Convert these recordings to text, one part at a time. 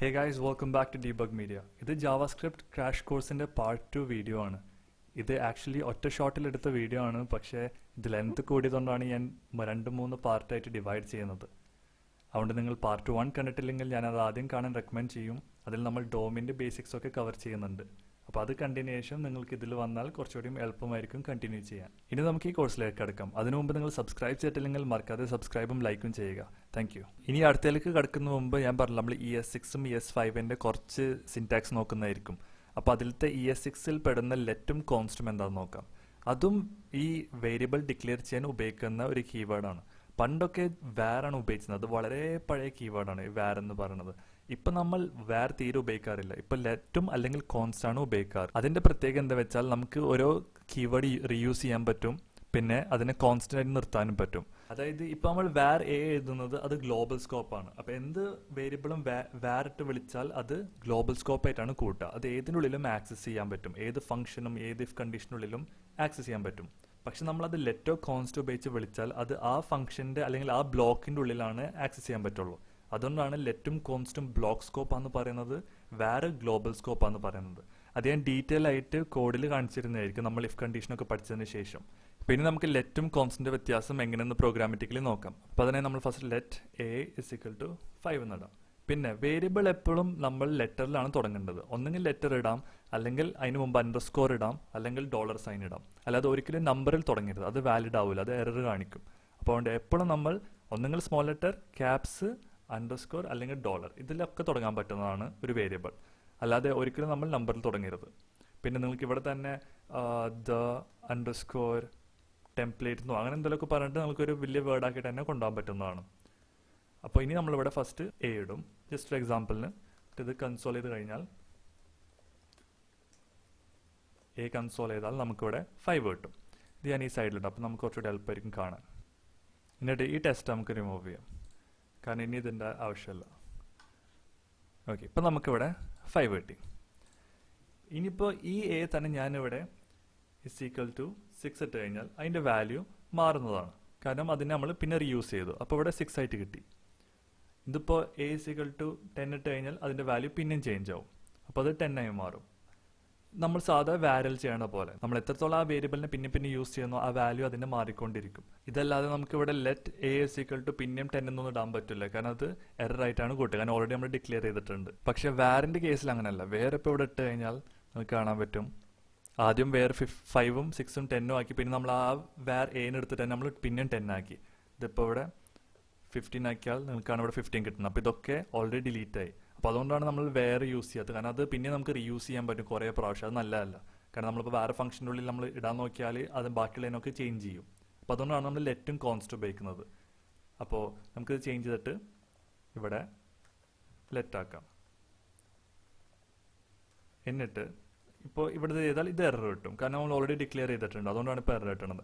Hey guys, welcome back to Debug Media. This is JavaScript crash course in part 2 video. This is actually a short video, but the length code is two part divide. That's why part 1 I recommend you. That's domain basics cover. അപ്പോൾ അത് continuation നിങ്ങൾക്ക് ഇതിൽ വന്നാൽ കുറച്ചുകൂടി എളുപ്പമായിരിക്കും continue ചെയ്യാൻ. ഇനി നമുക്ക് ഈ കോഴ്സിലേക്ക് കടക്കാം. അതിനു മുമ്പ് നിങ്ങൾ സബ്സ്ക്രൈബ് ചെയ്തിട്ടില്ലെങ്കിൽ മറക്കാതെ സബ്സ്ക്രൈബും ലൈക്കും ചെയ്യുക. Thank you. ഇനി അടുത്തതിലേക്ക് കടക്കുന്ന മുമ്പ് ഞാൻ പറഞ്ഞു നമ്മൾ ES6ഉം ES5ന്റെ കുറച്ച് സിന്റാക്സ് നോക്കുന്നതായിരിക്കും. അപ്പോൾ അതിലത്തെ ES6ൽ പെടുന്ന ലെറ്റും കോൺസ്റ്റും എന്താണെന്ന് നോക്കാം. അതും ഈ വേരിയബിൾ ഡിക്ലെയർ ചെയ്യാൻ ഉപയോഗിക്കുന്ന ഒരു കീവേഡാണ്. പണ്ടൊക്കെ var ആണ് ഉപയോഗിച്ചത്. അത് വളരെ പഴയ കീവേഡാണ് var എന്ന് പറയുന്നത്. ഇപ്പം നമ്മൾ var തീരെ ഉപയോഗിക്കാറില്ല. ഇപ്പം ലെറ്റും അല്ലെങ്കിൽ കോൺസ്റ്റ് ആണ് ഉപയോഗിക്കാറ്. അതിന്റെ പ്രത്യേകത എന്താ വെച്ചാൽ നമുക്ക് ഓരോ കീവേഡ് റീയൂസ് ചെയ്യാൻ പറ്റും, പിന്നെ അതിനെ കോൺസ്റ്റന്റ് ആയിട്ട് നിർത്താനും പറ്റും. അതായത് ഇപ്പം നമ്മൾ var a എഴുതുന്നത് അത് ഗ്ലോബൽ സ്കോപ്പ് ആണ്. അപ്പം എന്ത് വേരിയബിളും var ഇട്ട് വിളിച്ചാൽ അത് ഗ്ലോബൽ സ്കോപ്പ് ആയിട്ടാണ് കൂട്ടുക. അത് ഏതിനുള്ളിലും ആക്സസ് ചെയ്യാൻ പറ്റും, ഏത് ഫംഗ്ഷനും ഏത് ഇഫ് കണ്ടീഷനുള്ളിലും ആക്സസ് ചെയ്യാൻ പറ്റും. പക്ഷെ നമ്മളത് ലെറ്റോ കോൺസ്റ്റ് ഉപയോഗിച്ച് വിളിച്ചാൽ അത് ആ ഫംഗ്ഷന്റെ അല്ലെങ്കിൽ ആ ബ്ലോക്കിന്റെ ഉള്ളിലാണ് ആക്സസ് ചെയ്യാൻ പറ്റുള്ളൂ. അതുകൊണ്ടാണ് ലെറ്റും കോൺസ്റ്റും ബ്ലോക്ക് സ്കോപ്പ് എന്ന് പറയുന്നത്, var ഗ്ലോബൽ സ്കോപ്പ് എന്ന് പറയുന്നത്. അത് ഞാൻ ഡീറ്റെയിൽ ആയിട്ട് കോഡിൽ കാണിച്ചിരുന്നതായിരിക്കും നമ്മൾ ഇഫ് കണ്ടീഷനൊക്കെ പഠിച്ചതിന് ശേഷം. പിന്നെ നമുക്ക് ലെറ്റും കോൺസ്റ്റിന്റെ വ്യത്യാസം എങ്ങനെയെന്ന് പ്രോഗ്രാമാറ്റിക്കലി നോക്കാം. അപ്പോൾ അതിനെ നമ്മൾ ഫസ്റ്റ് ലെറ്റ് a = 5 എന്നിടാം. പിന്നെ വേരിയബിൾ എപ്പോഴും നമ്മൾ ലെറ്ററിലാണ് തുടങ്ങേണ്ടത്. ഒന്നെങ്കിൽ ലെറ്റർ ഇടാം, അല്ലെങ്കിൽ അതിന് മുമ്പ് അണ്ടർസ്കോർ ഇടാം, അല്ലെങ്കിൽ $സൈൻ ഇടാം. അല്ലാതെ ഒരിക്കലും നമ്പറിൽ തുടങ്ങരുത്, അത് വാലിഡ് ആവില്ല, അത് എറർ കാണിക്കും. അപ്പോൾ അതുകൊണ്ട് എപ്പോഴും നമ്മൾ ഒന്നെങ്കിൽ സ്മോൾ ലെറ്റർ, ക്യാപ്സ്, അണ്ടർസ്കോർ അല്ലെങ്കിൽ $, ഇതിലൊക്കെ തുടങ്ങാൻ പറ്റുന്നതാണ് ഒരു വേരിയബിൾ. അല്ലാതെ ഒരിക്കലും നമ്മൾ നമ്പറിൽ തുടങ്ങരുത്. പിന്നെ നിങ്ങൾക്ക് ഇവിടെ തന്നെ ദ അണ്ടർസ്കോർ ടെംപ്ലേറ്റ് എന്നോ അങ്ങനെ എന്തെങ്കിലുമൊക്കെ പറഞ്ഞിട്ട് നമുക്കൊരു വലിയ വേർഡാക്കിയിട്ട് തന്നെ കൊണ്ടുപോകാൻ പറ്റുന്നതാണ്. അപ്പോൾ ഇനി നമ്മളിവിടെ ഫസ്റ്റ് a ഇടും. ജസ്റ്റ് ഒരു എക്സാമ്പിളിന് ഇത് കൺസോൾ ചെയ്ത് കഴിഞ്ഞാൽ a കൺസോൾ ചെയ്താൽ നമുക്കിവിടെ 5 കിട്ടും. ഇത് ഞാൻ ഈ സൈഡിലിടും, അപ്പോൾ നമുക്ക് കുറച്ചുകൂടി എളുപ്പമായിരിക്കും കാണാൻ. എന്നിട്ട് ഈ ടെസ്റ്റ് നമുക്ക് റിമൂവ് ചെയ്യാം, കാരണം ഇനി ഇതിൻ്റെ ആവശ്യമില്ല. ഓക്കെ, ഇപ്പം നമുക്കിവിടെ 5 കിട്ടി. ഇനിയിപ്പോൾ ഈ a തന്നെ ഞാനിവിടെ = 6 ഇട്ട് കഴിഞ്ഞാൽ അതിൻ്റെ വാല്യൂ മാറുന്നതാണ്, കാരണം അതിനെ നമ്മൾ പിന്നെ റീയൂസ് ചെയ്തു. അപ്പോൾ ഇവിടെ 6 ആയിട്ട് കിട്ടി. ഇതിപ്പോൾ a = 10 ഇട്ട് കഴിഞ്ഞാൽ അതിൻ്റെ വാല്യൂ പിന്നെയും ചേഞ്ച് ആവും, അപ്പോൾ അത് 10 ആയി മാറും. നമ്മൾ സാധാ വാരൽ ചെയ്യണ പോലെ നമ്മൾ എത്രത്തോളം ആ വേരിയബിളിനെ പിന്നെ യൂസ് ചെയ്യുന്നു ആ വാല്യൂ അതിനെ മാറിക്കൊണ്ടിരിക്കും. ഇതല്ലാതെ നമുക്ക് ഇവിടെ ലെറ്റ് a = പിന്നെയും 10 എന്നൊന്നും ഇടാൻ പറ്റില്ല, കാരണം അത് എറർ ആയിട്ടാണ് കൂട്ടുക, കാരണം ഓൾറെഡി നമ്മൾ ഡിക്ലെയർ ചെയ്തിട്ടുണ്ട്. പക്ഷെ വാറിന്റെ കേസിൽ അങ്ങനെയല്ല. വേറെ ഇപ്പോൾ ഇവിടെ ഇട്ട് കഴിഞ്ഞാൽ നമുക്ക് കാണാൻ പറ്റും ആദ്യം വേറെ 5ഉം 6ഉം 10ഉം ആക്കി, പിന്നെ നമ്മൾ ആ var a എടുത്തിട്ട് തന്നെ നമ്മൾ പിന്നെയും 10 ആക്കി. ഇതിപ്പോൾ ഇവിടെ 15 ആക്കിയാൽ നിങ്ങൾക്കാണ് ഇവിടെ 15 കിട്ടുന്നത്. അപ്പോൾ ഇതൊക്കെ ഓൾറെഡി ഡിലീറ്റ് ആയി. അപ്പോൾ അതുകൊണ്ടാണ് നമ്മൾ വേറെ യൂസ് ചെയ്യാത്തത്, കാരണം അത് പിന്നെ നമുക്ക് റീയൂസ് ചെയ്യാൻ പറ്റും കുറേ പ്രാവശ്യം. അത് നല്ലതല്ല, കാരണം നമ്മളിപ്പോൾ വേറെ ഫംഗ്ഷൻ്റെ ഉള്ളിൽ നമ്മൾ ഇടാൻ നോക്കിയാൽ അത് ബാക്കിയുള്ളതിനൊക്കെ ചേഞ്ച് ചെയ്യും. അപ്പോൾ അതുകൊണ്ടാണ് നമ്മൾ ലെറ്റും കോൺസ്റ്റ് ഉപയോഗിക്കുന്നത്. അപ്പോൾ നമുക്കിത് ചേഞ്ച് ചെയ്തിട്ട് ഇവിടെ ലെറ്റാക്കാം. എന്നിട്ട് ഇപ്പോൾ ഇവിടെ ചെയ്താൽ ഇത് എറർ കിട്ടും, കാരണം നമ്മൾ ഓൾറെഡി ഡിക്ലെയർ ചെയ്തിട്ടുണ്ട്. അതുകൊണ്ടാണ് ഇപ്പോൾ എറർ കിട്ടുന്നത്.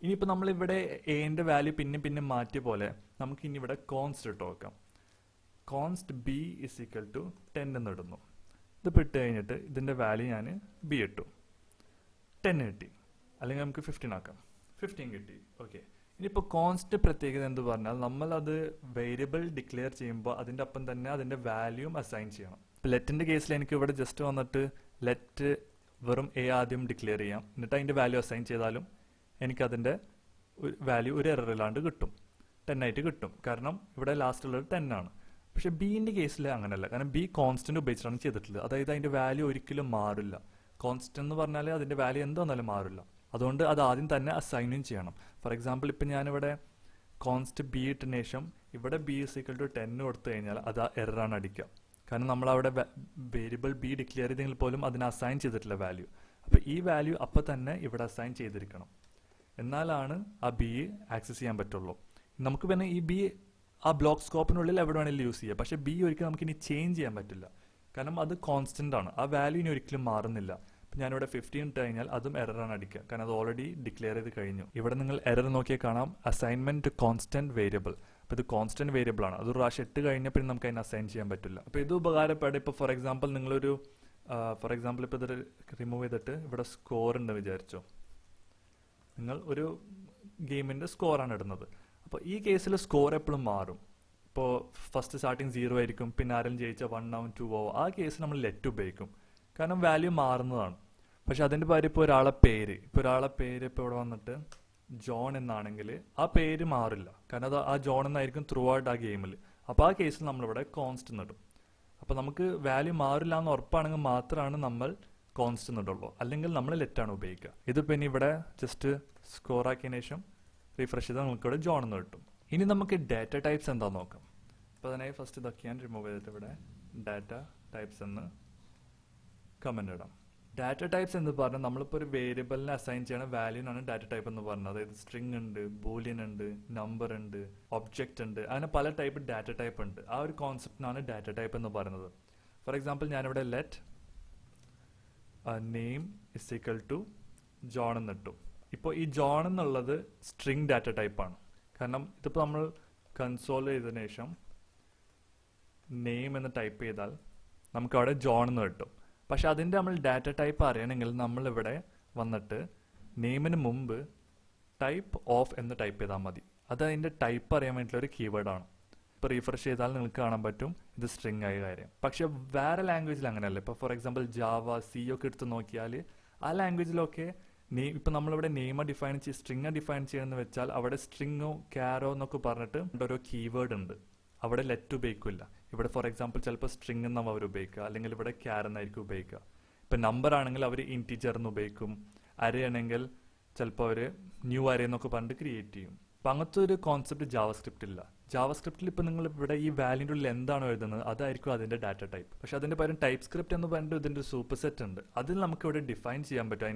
ഇനിയിപ്പോൾ നമ്മളിവിടെ എന്റെ വാല്യൂ പിന്നെ മാറ്റിയ പോലെ നമുക്ക് ഇനി ഇവിടെ കോൺസ്റ്റ് ഇട്ട് നോക്കാം. Const b = 10 എന്നിടുന്നു. ഇതിപ്പോൾ ഇട്ട് കഴിഞ്ഞിട്ട് ഇതിൻ്റെ വാല്യൂ ഞാൻ b ഇട്ടു, 10 കിട്ടി. അല്ലെങ്കിൽ നമുക്ക് 15 ആക്കാം, 15 കിട്ടി. ഓക്കെ, ഇനിയിപ്പോൾ കോൺസ്റ്റ് പ്രത്യേകത എന്ത് പറഞ്ഞാൽ നമ്മളത് വേരിയബിൾ ഡിക്ലെയർ ചെയ്യുമ്പോൾ അതിൻ്റെ ഒപ്പം തന്നെ അതിൻ്റെ വാല്യൂം അസൈൻ ചെയ്യണം. ഇപ്പോൾ ലെറ്റിൻ്റെ കേസിൽ എനിക്ക് ഇവിടെ ജസ്റ്റ് വന്നിട്ട് ലെറ്റ് വെറും a ആദ്യം ഡിക്ലെയർ ചെയ്യാം, എന്നിട്ട് അതിൻ്റെ വാല്യൂ അസൈൻ ചെയ്താലും എനിക്കതിൻ്റെ വാല്യൂ ഒരു എറർ ഇല്ലാണ്ട് കിട്ടും, 10 ആയിട്ട് കിട്ടും, കാരണം ഇവിടെ ലാസ്റ്റ് ഉള്ളത് 10 ആണ്. പക്ഷെ ബിന്റെ കേസിൽ അങ്ങനെയല്ല, കാരണം b കോൺസ്റ്റന്റ് ഉപയോഗിച്ചിട്ടാണ് ചെയ്തിട്ടുള്ളത്. അതായത് അതിന്റെ വാല്യൂ ഒരിക്കലും മാറില്ല. കോൺസ്റ്റന്റ് എന്ന് പറഞ്ഞാൽ അതിന്റെ വാല്യൂ എന്താണെന്നാലും മാറില്ല. അതുകൊണ്ട് അത് ആദ്യം തന്നെ അസൈനും ചെയ്യണം. ഫോർ എക്സാമ്പിൾ ഇപ്പം ഞാനിവിടെ കോൺസ്റ്റ് b ഇട്ടതിന് ശേഷം ഇവിടെ b = 10 കൊടുത്തു കഴിഞ്ഞാൽ അത് എററാണ് അടിക്കുക, കാരണം നമ്മൾ അവിടെ വേരിയബിൾ b ഡിക്ലെയർ ചെയ്തെങ്കിൽ പോലും അതിന് അസൈൻ ചെയ്തിട്ടില്ല വാല്യൂ. അപ്പോൾ ഈ വാല്യൂ അപ്പം തന്നെ ഇവിടെ അസൈൻ ചെയ്തിരിക്കണം, എന്നാലാണ് ആ b ആക്സസ് ചെയ്യാൻ പറ്റുള്ളൂ. നമുക്ക് പിന്നെ ഈ b ആ ബ്ലോക്ക് സ്കോപ്പിനുള്ളിൽ എവിടെ വേണമെങ്കിലും യൂസ് ചെയ്യാം. പക്ഷേ b ഒരിക്കലും നമുക്ക് ഇനി ചേഞ്ച് ചെയ്യാൻ പറ്റില്ല, കാരണം അത് കോൺസ്റ്റന്റ് ആണ്, ആ വാല്യൂ ഇനി ഒരിക്കലും മാറുന്നില്ല. അപ്പം ഞാനിവിടെ 15 ഇട്ട് കഴിഞ്ഞാൽ അതും എററാണ് അടിക്കുക, കാരണം അത് ഓൾറെഡി ഡിക്ലെയർ ചെയ്ത് കഴിഞ്ഞു. ഇവിടെ നിങ്ങൾ എറർ നോക്കിയാൽ കാണാം അസൈൻമെന്റ് ടു കോൺസ്റ്റന്റ് വേരിയബിൾ. അപ്പോൾ ഇത് കോൺസ്റ്റന്റ് വേരിയബിൾ ആണ്, അത് ഒരു പ്രാവശ്യം ഇട്ട് കഴിഞ്ഞാൽ പിന്നെ നമുക്ക് അതിന് അസൈൻ ചെയ്യാൻ പറ്റില്ല. അപ്പോൾ ഇത് ഉപകാരപ്പെടും. ഇപ്പോൾ ഫോർ എക്സാമ്പിൾ നിങ്ങളൊരു ഇപ്പോൾ ഇത് റിമൂവ് ചെയ്തിട്ട് ഇവിടെ സ്കോർ ഉണ്ട് വിചാരിച്ചോ, നിങ്ങൾ ഒരു ഗെയിമിൻ്റെ സ്കോറാണ് ഇടുന്നത്. അപ്പോൾ ഈ കേസിൽ സ്കോർ എപ്പോഴും മാറും. ഇപ്പോൾ ഫസ്റ്റ് സ്റ്റാർട്ടിങ് 0 ആയിരിക്കും, പിന്നെ ആരെങ്കിലും ജയിച്ച 1 ആവും 2 ആവും. ആ കേസ് നമ്മൾ ലെറ്റ് ഉപയോഗിക്കും, കാരണം വാല്യൂ മാറുന്നതാണ്. പക്ഷെ അതിൻ്റെ പകരം ഇപ്പോൾ ഒരാളെ പേര് ഇപ്പോൾ ഇവിടെ വന്നിട്ട് ജോൺ എന്നാണെങ്കിൽ ആ പേര് മാറില്ല, കാരണം അത് ആ ജോൺ എന്നായിരിക്കും ത്രൂ ഔട്ട് ആ ഗെയിമിൽ. അപ്പോൾ ആ കേസിൽ നമ്മളിവിടെ കോൺസ്റ്റ് നിടും. അപ്പോൾ നമുക്ക് വാല്യൂ മാറില്ല എന്ന് ഉറപ്പാണെങ്കിൽ മാത്രമാണ് നമ്മൾ കോൺസ്റ്റ് നിടുള്ളൂ, അല്ലെങ്കിൽ നമ്മൾ ലെറ്റാണ് ഉപയോഗിക്കുക. ഇത് പിന്നെ ഇവിടെ ജസ്റ്റ് സ്കോർ ആക്കിയതിന് ശേഷം റിഫ്രഷ് ചെയ്താൽ നമുക്ക് ഇവിടെ ജോൺ എന്ന് കിട്ടും. ഇനി നമുക്ക് ഡാറ്റ ടൈപ്സ് എന്താണെന്ന് നോക്കാം. അപ്പോൾ അതിനായി ഫസ്റ്റ് ഇതൊക്കെ ഞാൻ റിമൂവ് ചെയ്തിട്ട് ഇവിടെ ഡാറ്റ ടൈപ്സ് എന്ന് കമന്റ് ഇടാം. ഡാറ്റ ടൈപ്സ് എന്ന് പറഞ്ഞാൽ നമ്മളിപ്പോൾ ഒരു വേരിയബിളിനെ അസൈൻ ചെയ്യണ വാല്യൂനാണ് ഡാറ്റ ടൈപ്പ് എന്ന് പറഞ്ഞത്. അതായത് സ്ട്രിങ് ഉണ്ട്, ബൂലിയൻ ഉണ്ട്, നമ്പർ ഉണ്ട്, ഒബ്ജക്റ്റ് ഉണ്ട്, അങ്ങനെ പല ടൈപ്പ് ഡാറ്റ ടൈപ്പ് ഉണ്ട്. ആ ഒരു കോൺസെപ്റ്റിനാണ് ഡാറ്റ ടൈപ്പ് എന്ന് പറയുന്നത്. ഫോർ എക്സാമ്പിൾ ഞാനിവിടെ let name is equal to John എന്നിട്ടു. ഇപ്പോൾ ഈ ജോൺ എന്നുള്ളത് സ്ട്രിങ് ഡാറ്റ ടൈപ്പാണ്, കാരണം ഇതിപ്പോൾ നമ്മൾ കൺസോൾ ചെയ്തതിനു ശേഷം നെയിം എന്ന് ടൈപ്പ് ചെയ്താൽ നമുക്ക് അവിടെ ജോൺ എന്ന് കിട്ടും. പക്ഷെ അതിൻ്റെ നമ്മൾ ഡാറ്റ ടൈപ്പ് അറിയണമെങ്കിൽ നമ്മളിവിടെ വന്നിട്ട് നെയിമിന് മുമ്പ് ടൈപ്പ് ഓഫ് എന്ന് ടൈപ്പ് ചെയ്താൽ മതി. അത് അതിൻ്റെ ടൈപ്പ് അറിയാൻ വേണ്ടിയിട്ടുള്ള ഒരു കീവേഡാണ്. ഇപ്പോൾ റീഫ്രഷ് ചെയ്താൽ നിങ്ങൾക്ക് കാണാൻ പറ്റും ഇത് സ്ട്രിങ് ആയ കാര്യം. പക്ഷെ വേറെ ലാംഗ്വേജിൽ അങ്ങനെയല്ല. ഇപ്പോൾ ഫോർ എക്സാമ്പിൾ ജാവ, സി ഒക്കെ എടുത്ത് നോക്കിയാൽ ആ ലാംഗ്വേജിലൊക്കെ ഇപ്പം നമ്മളിവിടെ നെയിമ ഡിഫൈൻ സ്ട്രിങ് ഡിഫൈൻ ചെയ്യണമെന്ന് വെച്ചാൽ അവിടെ സ്ട്രിങ്ങോ ക്യാരോ എന്നൊക്കെ പറഞ്ഞിട്ട് ഓരോ കീവേഡ് ഉണ്ട്. അവിടെ ലെറ്റ് ഉപയോഗിക്കില്ല. ഇവിടെ ഫോർ എക്സാമ്പിൾ ചിലപ്പോൾ സ്ട്രിങ് എന്നാവും അവർ ഉപയോഗിക്കുക, അല്ലെങ്കിൽ ഇവിടെ ക്യാർ എന്നായിരിക്കും ഉപയോഗിക്കുക. ഇപ്പം നമ്പർ ആണെങ്കിൽ അവർ ഇൻറ്റിജർ എന്ന് ഉപയോഗിക്കും. അരേ ആണെങ്കിൽ ചിലപ്പോൾ അവർ ന്യൂ അരേ എന്നൊക്കെ പറഞ്ഞിട്ട് ക്രിയേറ്റ് ചെയ്യും. അപ്പം അങ്ങനത്തെ ഒരു കോൺസെപ്റ്റ് ജാവസ്ക്രിപ്റ്റ് ഇല്ല. ജാവസ്ക്രിപ്റ്റിൽ ഇപ്പോൾ നിങ്ങൾ ഇവിടെ ഈ വാല്യൂൻ്റെ ഉള്ളിൽ എന്താണോ എഴുതുന്നത് അതായിരിക്കും അതിൻ്റെ ഡാറ്റ ടൈപ്പ്. പക്ഷെ അതിൻ്റെ പകരം ടൈപ്പ് സ്ക്രിപ്റ്റ് എന്ന് പറഞ്ഞിട്ട് ഇതിൻ്റെ സൂപ്പർ സെറ്റ് ഉണ്ട്. അതിൽ നമുക്ക് ഇവിടെ ഡിഫൈൻ ചെയ്യാൻ പറ്റും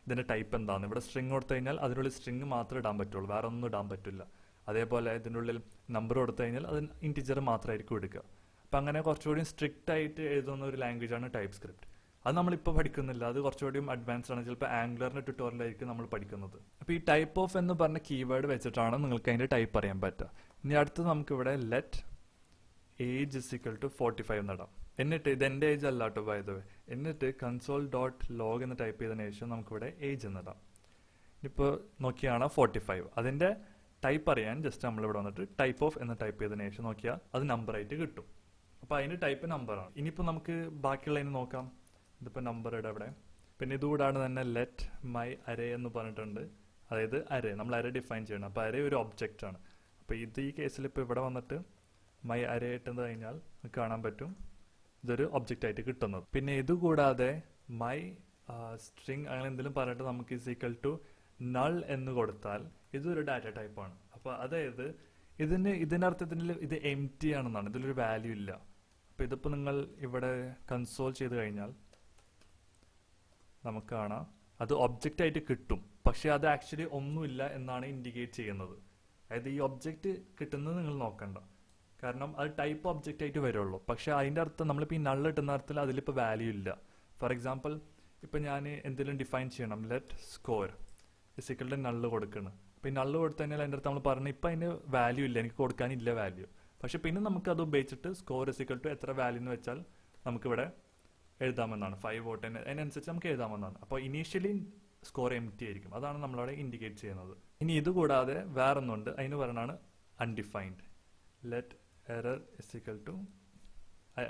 ഇതിൻ്റെ ടൈപ്പ് എന്താണെന്ന്. ഇവിടെ സ്ട്രിങ് കൊടുത്തു കഴിഞ്ഞാൽ അതിനുള്ളിൽ സ്ട്രിങ് മാത്രമേ ഇടാൻ പറ്റുള്ളൂ, വേറെ ഒന്നും ഇടാൻ പറ്റില്ല. അതേപോലെ ഇതിൻ്റെ ഉള്ളിൽ നമ്പർ കൊടുത്തു കഴിഞ്ഞാൽ അത് ഇൻറ്റിജർ മാത്രമായിരിക്കും എടുക്കുക. അപ്പം അങ്ങനെ കുറച്ചുകൂടി സ്ട്രിക്റ്റ് ആയിട്ട് എഴുതുന്ന ഒരു ലാംഗ്വേജാണ് ടൈപ്പ് സ്ക്രിപ്റ്റ്. അത് നമ്മളിപ്പോൾ പഠിക്കുന്നില്ല, അത് കുറച്ചുകൂടിയും അഡ്വാൻസ്ഡ് ആണ്. ചിലപ്പോൾ ആംഗ്ലറിൻ്റെ ട്യൂട്ടോറിയലായിരിക്കും നമ്മൾ പഠിക്കുന്നത്. അപ്പോൾ ഈ ടൈപ്പ് ഓഫ് എന്ന് പറഞ്ഞ കീവേഡ് വെച്ചിട്ടാണ് നിങ്ങൾക്ക് അതിൻ്റെ ടൈപ്പ് അറിയാൻ പറ്റുക. ഇനി അടുത്ത് നമുക്കിവിടെ let age is equal to 45 എന്നിടാം. എന്നിട്ട് ഇത് എൻ്റെ ഏജ് അല്ല കേട്ടോ ബൈ ദ വേ. എന്നിട്ട് കൺസോൾ ഡോട്ട് ലോഗ് എന്ന് ടൈപ്പ് ചെയ്തതിന് ശേഷം നമുക്കിവിടെ ഏജ് എന്നിടാം. ഇപ്പോൾ നോക്കിയാണ് 45. അതിൻ്റെ ടൈപ്പ് അറിയാൻ ജസ്റ്റ് നമ്മളിവിടെ വന്നിട്ട് ടൈപ്പ് ഓഫ് എന്ന് ടൈപ്പ് ചെയ്തതിന് ശേഷം നോക്കിയാൽ അത് നമ്പറായിട്ട് കിട്ടും. അപ്പോൾ അതിൻ്റെ ടൈപ്പ് നമ്പറാണ്. ഇനിയിപ്പോൾ നമുക്ക് ബാക്കിയുള്ളതിന് നോക്കാം. ഇതിപ്പോൾ നമ്പർ ഇടാം ഇവിടെ. പിന്നെ ഇതുകൂടാണ് തന്നെ ലെറ്റ് മൈ അരേ എന്ന് പറഞ്ഞിട്ടുണ്ട്. അതായത് അരേ നമ്മൾ അരേ ഡിഫൈൻ ചെയ്യണം. അപ്പോൾ അരേ ഒരു ഒബ്ജക്റ്റ് ആണ്. അപ്പോൾ ഈ കേസിൽ ഇപ്പോൾ ഇവിടെ വന്നിട്ട് മൈ അരേ ഇട്ടെന്ന് കഴിഞ്ഞാൽ കാണാൻ പറ്റും ഇതൊരു ഒബ്ജക്റ്റ് ആയിട്ട് കിട്ടുന്നത്. പിന്നെ ഇതുകൂടാതെ മൈ സ്ട്രിങ് അങ്ങനെ എന്തെങ്കിലും പറഞ്ഞിട്ട് നമുക്ക് ഇസ് ഈക്വൽ ടു നൾ എന്ന് കൊടുത്താൽ ഇതൊരു ഡാറ്റ ടൈപ്പാണ്. അപ്പോൾ അതായത് ഇതിൻ്റെ അർത്ഥത്തിൽ ഇത് എം ടി ആണെന്നാണ്, ഇതിലൊരു വാല്യൂ ഇല്ല. അപ്പോൾ ഇതിപ്പോൾ നിങ്ങൾ ഇവിടെ കൺസോൾ ചെയ്ത് കഴിഞ്ഞാൽ നമുക്ക് കാണാം അത് ഒബ്ജക്റ്റ് ആയിട്ട് കിട്ടും, പക്ഷെ അത് ആക്ച്വലി ഒന്നുമില്ല എന്നാണ് ഇൻഡിക്കേറ്റ് ചെയ്യുന്നത്. അതായത് ഈ ഒബ്ജക്റ്റ് കിട്ടുന്നത് നിങ്ങൾ നോക്കണ്ട, കാരണം അത് ടൈപ്പ് ഒബ്ജക്റ്റ് ആയിട്ട് വരുള്ളൂ. പക്ഷെ അതിൻ്റെ അർത്ഥം നമ്മളിപ്പോൾ ഈ നൾ ഇട്ടുന്ന അർത്ഥത്തിൽ അതിലിപ്പോൾ വാല്യൂ ഇല്ല. ഫോർ എക്സാമ്പിൾ ഇപ്പം ഞാൻ എന്തെങ്കിലും ഡിഫൈൻ ചെയ്യണം, ലെറ്റ് സ്കോർ ഫിസിക്കലിൻ്റെ നള്ള് കൊടുക്കണം. അപ്പോൾ ഈ നള്ള് കൊടുത്തു കഴിഞ്ഞാൽ അതിൻ്റെ അടുത്ത് നമ്മൾ പറഞ്ഞു ഇപ്പം അതിന് വാല്യൂ ഇല്ല, എനിക്ക് കൊടുക്കാനില്ല വാല്യൂ. പക്ഷെ പിന്നെ നമുക്കത് ഉപയോഗിച്ചിട്ട് സ്കോർ ഫിസിക്കൽ ടു എത്ര വാല്യൂ എന്ന് വെച്ചാൽ നമുക്കിവിടെ എഴുതാമെന്നാണ്. 5 വോട്ട് അതിനനുസരിച്ച് നമുക്ക് എഴുതാമെന്നാണ്. അപ്പോൾ ഇനീഷ്യലി സ്കോർ എം ടി ആയിരിക്കും, അതാണ് നമ്മളവിടെ ഇൻഡിക്കേറ്റ് ചെയ്യുന്നത്. ഇനി ഇതുകൂടാതെ വേറൊന്നുണ്ട്, അതിന് പറയുന്നതാണ് undefined. Let error is equal to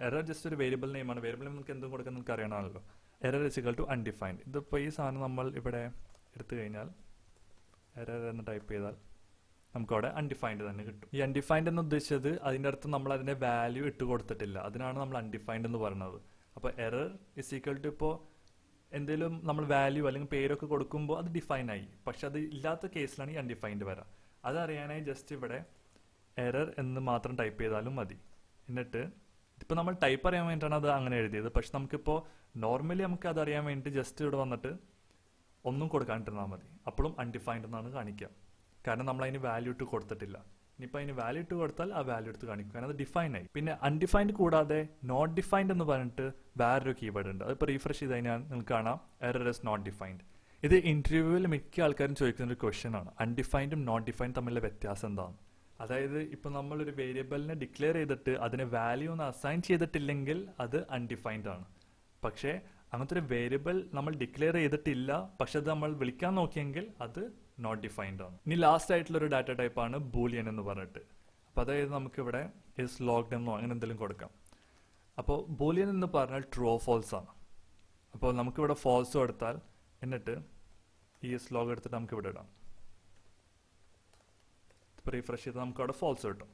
error just ഒരു വേരിയബിൾ നെയിമാണ്. വേരിയബിൾ നെയിം നമുക്ക് എന്തും കൊടുക്കാൻ നിങ്ങൾക്ക് അറിയണമല്ലോ. Error is equal to undefined. ഇതിപ്പോൾ ഈ സാധനം നമ്മൾ ഇവിടെ എടുത്തു കഴിഞ്ഞാൽ എറർ എന്ന് ടൈപ്പ് ചെയ്താൽ നമുക്കവിടെ അൺഡിഫൈൻഡ് തന്നെ കിട്ടും. ഈ അൺഡിഫൈൻഡ് എന്ന് ഉദ്ദേശിച്ചത് അതിൻ്റെ അടുത്ത് നമ്മൾ അതിൻ്റെ വാല്യൂ ഇട്ട് കൊടുത്തിട്ടില്ല, അതിനാണ് നമ്മൾ അൺഡിഫൈൻഡ് എന്ന് പറയുന്നത്. അപ്പോൾ എറർ ഇസ് ഈക്വൽ ടു ഇപ്പോൾ എന്തെങ്കിലും നമ്മൾ വാല്യൂ അല്ലെങ്കിൽ പേരൊക്കെ കൊടുക്കുമ്പോൾ അത് ഡിഫൈൻ ആയി, പക്ഷെ അത് ഇല്ലാത്ത കേസിലാണ് ഈ അൺഡിഫൈൻഡ് വരാം. അതറിയാനായി ജസ്റ്റ് ഇവിടെ എറർ എന്ന് മാത്രം ടൈപ്പ് ചെയ്താലും മതി. എന്നിട്ട് ഇപ്പോൾ നമ്മൾ ടൈപ്പ് അറിയാൻ വേണ്ടിയിട്ടാണ് അത് അങ്ങനെ എഴുതിയത്. പക്ഷെ നമുക്കിപ്പോൾ നോർമലി നമുക്ക് അതറിയാൻ വേണ്ടി ജസ്റ്റ് ഇവിടെ വന്നിട്ട് ഒന്നും കൊടുക്കാണ്ടിരുന്നാൽ മതി, അപ്പോഴും അൺഡിഫൈൻഡ് എന്നാണ് കാണിക്കുക, കാരണം നമ്മൾ അതിന് വാല്യൂ ഇട്ട് കൊടുത്തിട്ടില്ല. ഇനിയിപ്പോൾ അതിന് വാല്യൂ ഇട്ട് കൊടുത്താൽ ആ വാല്യൂ എടുത്ത് കാണിക്കും, കാരണം അത് ഡിഫൈൻ ആയി. പിന്നെ അൺഡിഫൈൻഡ് കൂടാതെ നോട്ട് ഡിഫൈൻഡ് എന്ന് പറഞ്ഞിട്ട് വേറൊരു കീവേഡ് ഉണ്ട്. അതിപ്പോൾ റീഫ്രഷ് ചെയ്ത് കഴിഞ്ഞാൽ നിങ്ങൾക്ക് കാണാം എറർ ഇസ് നോട്ട് ഡിഫൈൻഡ്. ഇത് ഇന്റർവ്യൂവിൽ മിക്ക ആൾക്കാരും ചോദിക്കുന്ന ഒരു ക്വസ്റ്റ്യൻ ആണ്, അൺഡിഫൈൻഡും നോട്ട് ഡിഫൈൻഡ് തമ്മിലുള്ള വ്യത്യാസം എന്താണ്. അതായത് ഇപ്പോൾ നമ്മളൊരു വേരിയബിളിനെ ഡിക്ലെയർ ചെയ്തിട്ട് അതിന് വാല്യൂ ഒന്ന് അസൈൻ ചെയ്തിട്ടില്ലെങ്കിൽ അത് അൺഡിഫൈൻഡ് ആണ്. പക്ഷേ അങ്ങനത്തെ ഒരു വേരിയബിൾ നമ്മൾ ഡിക്ലെയർ ചെയ്തിട്ടില്ല, പക്ഷെ അത് നമ്മൾ വിളിക്കാൻ നോക്കിയെങ്കിൽ അത് നോട്ട് ഡിഫൈൻഡ് ആണ്. ഇനി ലാസ്റ്റ് ആയിട്ടുള്ള ഒരു ഡാറ്റ ടൈപ്പാണ് ബൂലിയൻ എന്ന് പറഞ്ഞിട്ട്. അപ്പോൾ അതായത് നമുക്കിവിടെ ഇസ് ലോഗ്ഡ് എന്നോ അങ്ങനെ എന്തെങ്കിലും കൊടുക്കാം. അപ്പോൾ ബൂലിയൻ എന്ന് പറഞ്ഞാൽ ട്രൂ ഓ ഫോൾസ് ആണ്. അപ്പോൾ നമുക്കിവിടെ ഫോൾസ് കൊടുത്താൽ എന്നിട്ട് ഈ ഇസ് ലോഗ് എടുത്തിട്ട് നമുക്കിവിടെ ഇടാം. ഇപ്പോൾ റീഫ്രഷ് ചെയ്ത് നമുക്കവിടെ ഫോൾസ് കിട്ടും.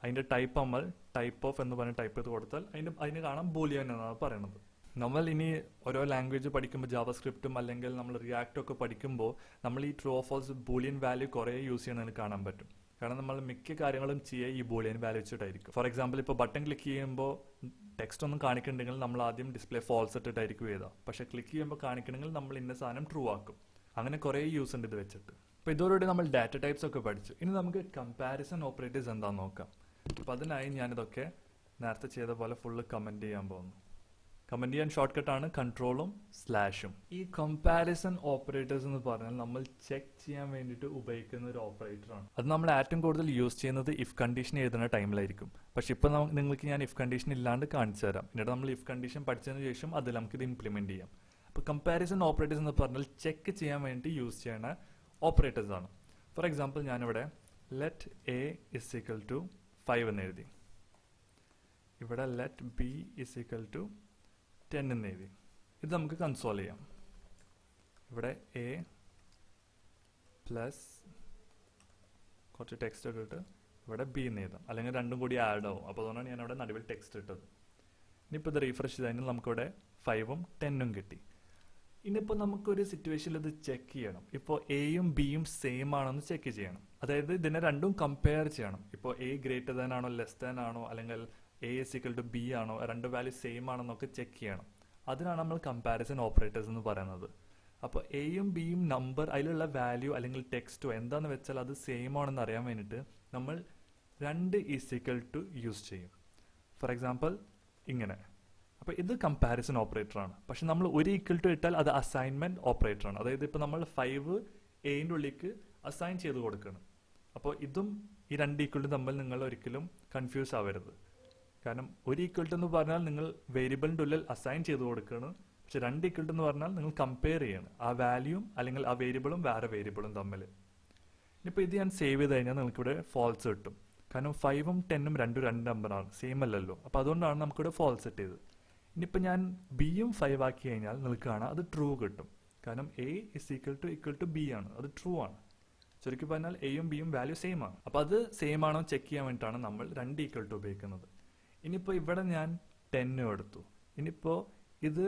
അതിൻ്റെ ടൈപ്പ് നമ്മൾ ടൈപ്പ് ഓഫ് എന്ന് പറഞ്ഞ് ടൈപ്പ് ചെയ്ത് കൊടുത്താൽ അതിന് കാണാം ബൂലിയൻ എന്നാണ് പറയുന്നത്. നമ്മൾ ഇനി ഓരോ ലാംഗ്വേജ് പഠിക്കുമ്പോൾ ജാവാസ്ക്രിപ്റ്റും അല്ലെങ്കിൽ നമ്മൾ റിയാക്റ്റും ഒക്കെ പഠിക്കുമ്പോൾ നമ്മൾ ഈ ട്രൂ ഓ ഫോൾസ് ബൂലിയൻ വാല്യൂ കുറേ യൂസ് ചെയ്യണമെന്ന് കാണാൻ പറ്റും. കാരണം നമ്മൾ മിക്ക കാര്യങ്ങളും ചെയ്യുക ഈ ബൂലിയൻ വാല്യൂ വെച്ചിട്ടായിരിക്കും. ഫോർ എക്സാമ്പിൾ ഇപ്പോൾ ബട്ടൺ ക്ലിക്ക് ചെയ്യുമ്പോൾ ടെക്സ്റ്റ് ഒന്നും കാണിക്കണമെങ്കിൽ നമ്മൾ ആദ്യം ഡിസ്പ്ലേ ഫോൾസ് ഇട്ടിട്ടായിരിക്കും എഴുതാം. പക്ഷേ ക്ലിക്ക് ചെയ്യുമ്പോൾ കാണിക്കണമെങ്കിൽ നമ്മൾ ഇന്ന സാധനം ട്രൂ ആക്കും. അങ്ങനെ കുറേ യൂസ് ഉണ്ട് ഇത് വെച്ചിട്ട്. അപ്പോൾ ഇതോടുകൂടി നമ്മൾ ഡാറ്റ ടൈപ്സ് ഒക്കെ പഠിച്ചു. ഇനി നമുക്ക് കമ്പാരിസൺ ഓപ്പറേറ്റേഴ്സ് എന്താണെന്ന് നോക്കാം. അപ്പോൾ അതിനായി ഞാനിതൊക്കെ നേരത്തെ ചെയ്ത പോലെ ഫുള്ള് കമൻറ്റ് ചെയ്യാൻ പോകുന്നു. കമൻറ്റ് ചെയ്യാൻ ഷോർട്ട് കട്ടാണ് കൺട്രോളും സ്ലാഷും. ഈ കമ്പാരിസൺ ഓപ്പറേറ്റേഴ്സ് എന്ന് പറഞ്ഞാൽ നമ്മൾ ചെക്ക് ചെയ്യാൻ വേണ്ടിയിട്ട് ഉപയോഗിക്കുന്ന ഒരു ഓപ്പറേറ്ററാണ്. അത് നമ്മൾ ഏറ്റവും കൂടുതൽ യൂസ് ചെയ്യുന്നത് ഇഫ് കണ്ടീഷൻ എഴുതുന്ന ടൈമിലായിരിക്കും. പക്ഷെ ഇപ്പോൾ നിങ്ങൾക്ക് ഞാൻ ഇഫ് കണ്ടീഷൻ ഇല്ലാണ്ട് കാണിച്ചു തരാം. എന്നിട്ട് നമ്മൾ ഇഫ് കണ്ടീഷൻ പഠിച്ചതിന് ശേഷം അതിൽ നമുക്കിത് ഇംപ്ലിമെൻറ്റ് ചെയ്യാം. അപ്പോൾ കമ്പാരിസൺ ഓപ്പറേറ്റേഴ്സ് എന്ന് പറഞ്ഞാൽ ചെക്ക് ചെയ്യാൻ വേണ്ടി യൂസ് ചെയ്യുന്ന ഓപ്പറേറ്റേഴ്സ് ആണ്. ഫോർ എക്സാമ്പിൾ ഞാനിവിടെ let A is equal to 5 എന്ന് എഴുതി. ഇവിടെ let B is equal to 10 എന്ന് എഴുതി. ഇത് നമുക്ക് കൺസോൾ ചെയ്യാം. ഇവിടെ എ പ്ലസ് കുറച്ച് ടെക്സ്റ്റ് ഒക്കെ ഇട്ട് ഇവിടെ ബി എന്ന് എഴുതാം. അല്ലെങ്കിൽ രണ്ടും കൂടി ആഡ് ആവും. അപ്പോൾ അതുകൊണ്ടാണ് ഞാൻ അവിടെ നടുവിൽ ടെക്സ്റ്റ് ഇട്ടത്. ഇനിയിപ്പോൾ ഇത് റീഫ്രഷ് ചെയ്തതിന് നമുക്കിവിടെ 5ഉം 10ഉം കിട്ടി. ഇനിയിപ്പോൾ നമുക്കൊരു സിറ്റുവേഷനിൽ ഇത് ചെക്ക് ചെയ്യണം. ഇപ്പോൾ എയും ബിയും സെയിം ആണെന്ന് ചെക്ക് ചെയ്യണം. അതായത് ഇതിനെ രണ്ടും കമ്പയർ ചെയ്യണം. ഇപ്പോൾ എ ഗ്രേറ്റർ ദാൻ ആണോ ലെസ് ദാൻ ആണോ അല്ലെങ്കിൽ A is equal to B ആണോ, രണ്ട് വാല്യൂ സെയിം ആണെന്നൊക്കെ ചെക്ക് ചെയ്യണം. അതിനാണ് നമ്മൾ കമ്പാരിസൺ ഓപ്പറേറ്റേഴ്സ് എന്ന് പറയുന്നത്. അപ്പോൾ എയും ബിയും നമ്പർ അതിലുള്ള വാല്യൂ അല്ലെങ്കിൽ ടെക്സ്റ്റോ എന്താണെന്ന് വെച്ചാൽ അത് സെയിം ആണെന്ന് അറിയാൻ വേണ്ടിയിട്ട് നമ്മൾ 2 ഈസ് ഈക്വൽ ടു യൂസ് ചെയ്യും. ഫോർ എക്സാമ്പിൾ ഇങ്ങനെ. അപ്പോൾ ഇത് കമ്പാരിസൺ ഓപ്പറേറ്ററാണ്. പക്ഷെ നമ്മൾ ഒരു ഈക്വൽ ടു ഇട്ടാൽ അത് അസൈൻമെൻറ്റ് ഓപ്പറേറ്ററാണ്. അതായത് ഇപ്പോൾ നമ്മൾ 5 എയുടെ ഉള്ളിലേക്ക് അസൈൻ ചെയ്ത് കൊടുക്കണം. അപ്പോൾ ഇതും ഈ 2 ഈക്വൽ ടു തമ്മിൽ നിങ്ങൾ ഒരിക്കലും കൺഫ്യൂസ് ആവരുത്. കാരണം ഒരു ഈക്വൽ ടു എന്ന് പറഞ്ഞാൽ നിങ്ങൾ വേരിയബിളിൻ്റെ ഉള്ളിൽ അസൈൻ ചെയ്ത് കൊടുക്കണം. പക്ഷെ 2 ഈക്വൽ ടു എന്ന് പറഞ്ഞാൽ നിങ്ങൾ കമ്പയർ ചെയ്യണം ആ വാല്യൂയും അല്ലെങ്കിൽ ആ വേരിയബിളും വേറെ വേരിയബിളും തമ്മിൽ. ഇനിയിപ്പോൾ ഇത് ഞാൻ സേവ് ചെയ്ത് കഴിഞ്ഞാൽ നിങ്ങൾക്കിവിടെ ഫോൾസ് കിട്ടും. കാരണം 5ഉം 10ഉം രണ്ട് നമ്പറാണ്, സെയിം അല്ലല്ലോ. അപ്പോൾ അതുകൊണ്ടാണ് നമുക്കിവിടെ ഫോൾസ് ഇട്ടത്. ഇനിയിപ്പോൾ ഞാൻ ബിയും 5 ആക്കി കഴിഞ്ഞാൽ നിങ്ങൾക്ക് കാണാം അത് ട്രൂ കിട്ടും. കാരണം A is equal to B ആണ്, അത് ട്രൂ ആണ്. ചുരുക്കി പറഞ്ഞാൽ എയും ബിയും വാല്യൂ സെയിം ആണ്. അപ്പോൾ അത് സെയിം ആണോ ചെക്ക് ചെയ്യാൻ വേണ്ടിയിട്ടാണ് നമ്മൾ 2 ഈക്വൽ ടു ഉപയോഗിക്കുന്നത്. ഇനിയിപ്പോൾ ഇവിടെ ഞാൻ 10 എടുത്തു. ഇനിയിപ്പോൾ ഇത്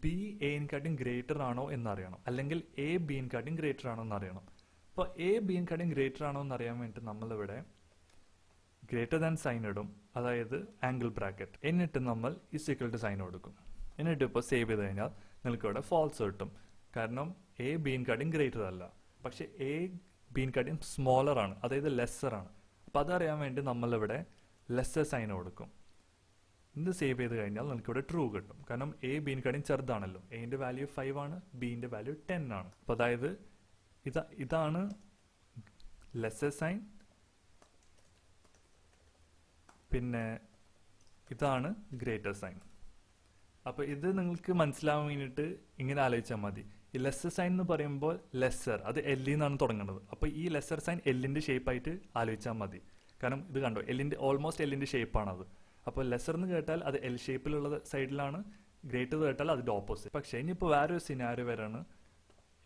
ബി എയിനെക്കാട്ടും ഗ്രേറ്റർ ആണോ എന്നറിയണം, അല്ലെങ്കിൽ എ ബിയെക്കാട്ടും ഗ്രേറ്റർ ആണോ എന്നറിയണം. അപ്പോൾ എ ബിയെക്കാട്ടും ഗ്രേറ്റർ ആണോ എന്നറിയാൻ വേണ്ടിയിട്ട് നമ്മളിവിടെ ഗ്രേറ്റർ ദാൻ സൈൻ ഇടും, അതായത് ആംഗിൾ ബ്രാക്കറ്റ്. എന്നിട്ട് നമ്മൾ ഇസ് ഈക്വൽ ടു സൈൻ കൊടുക്കും. എന്നിട്ട് ഇപ്പോൾ സേവ് ചെയ്ത് കഴിഞ്ഞാൽ നിങ്ങൾക്ക് ഇവിടെ ഫോൾസ് കിട്ടും. കാരണം എ ബിയെക്കാട്ടും ഗ്രേറ്റർ അല്ല, പക്ഷെ എ ബിയെക്കാട്ടും സ്മോളർ ആണ്, അതായത് ലെസ്സർ ആണ്. അപ്പോൾ അതറിയാൻ വേണ്ടി നമ്മളിവിടെ ലെസ്സർ സൈൻ കൊടുക്കും. ഇത് സേവ് ചെയ്ത് കഴിഞ്ഞാൽ നമുക്കിവിടെ ട്രൂ കിട്ടും. കാരണം എ ബിയെക്കാട്ടും ചെറുതാണല്ലോ. എന്റെ വാല്യൂ 5 ആണ്, ബിന്റെ വാല്യൂ 10 ആണ്. അപ്പോൾ അതായത് ഇതാണ് ലെസ്സർ സൈൻ, പിന്നെ ഇതാണ് ഗ്രേറ്റർ സൈൻ. അപ്പോൾ ഇത് നിങ്ങൾക്ക് മനസ്സിലാവാൻ വേണ്ടിയിട്ട് ഇങ്ങനെ ആലോചിച്ചാൽ മതി. ഈ ലെസ്സർ സൈൻ എന്ന് പറയുമ്പോൾ ലെസ്സർ അത് എല്ലിൽ നിന്നാണ് തുടങ്ങുന്നത്. അപ്പോൾ ഈ ലെസ്സർ സൈൻ എല്ലിൻ്റെ ഷേപ്പായിട്ട് ആലോചിച്ചാൽ മതി. കാരണം ഇത് കണ്ടോ, ഓൾമോസ്റ്റ് എല്ലിൻ്റെ ഷേപ്പാണത്. അപ്പോൾ ലെസ്സർ എന്ന് കേട്ടാൽ അത് എൽ ഷേപ്പിലുള്ള സൈഡിലാണ്, ഗ്രേറ്റർ കേട്ടാൽ അതിൻ്റെ ഓപ്പോസിറ്റ്. പക്ഷേ ഇനിയിപ്പോൾ വേറൊരു സിനാരിയോ വരാണ്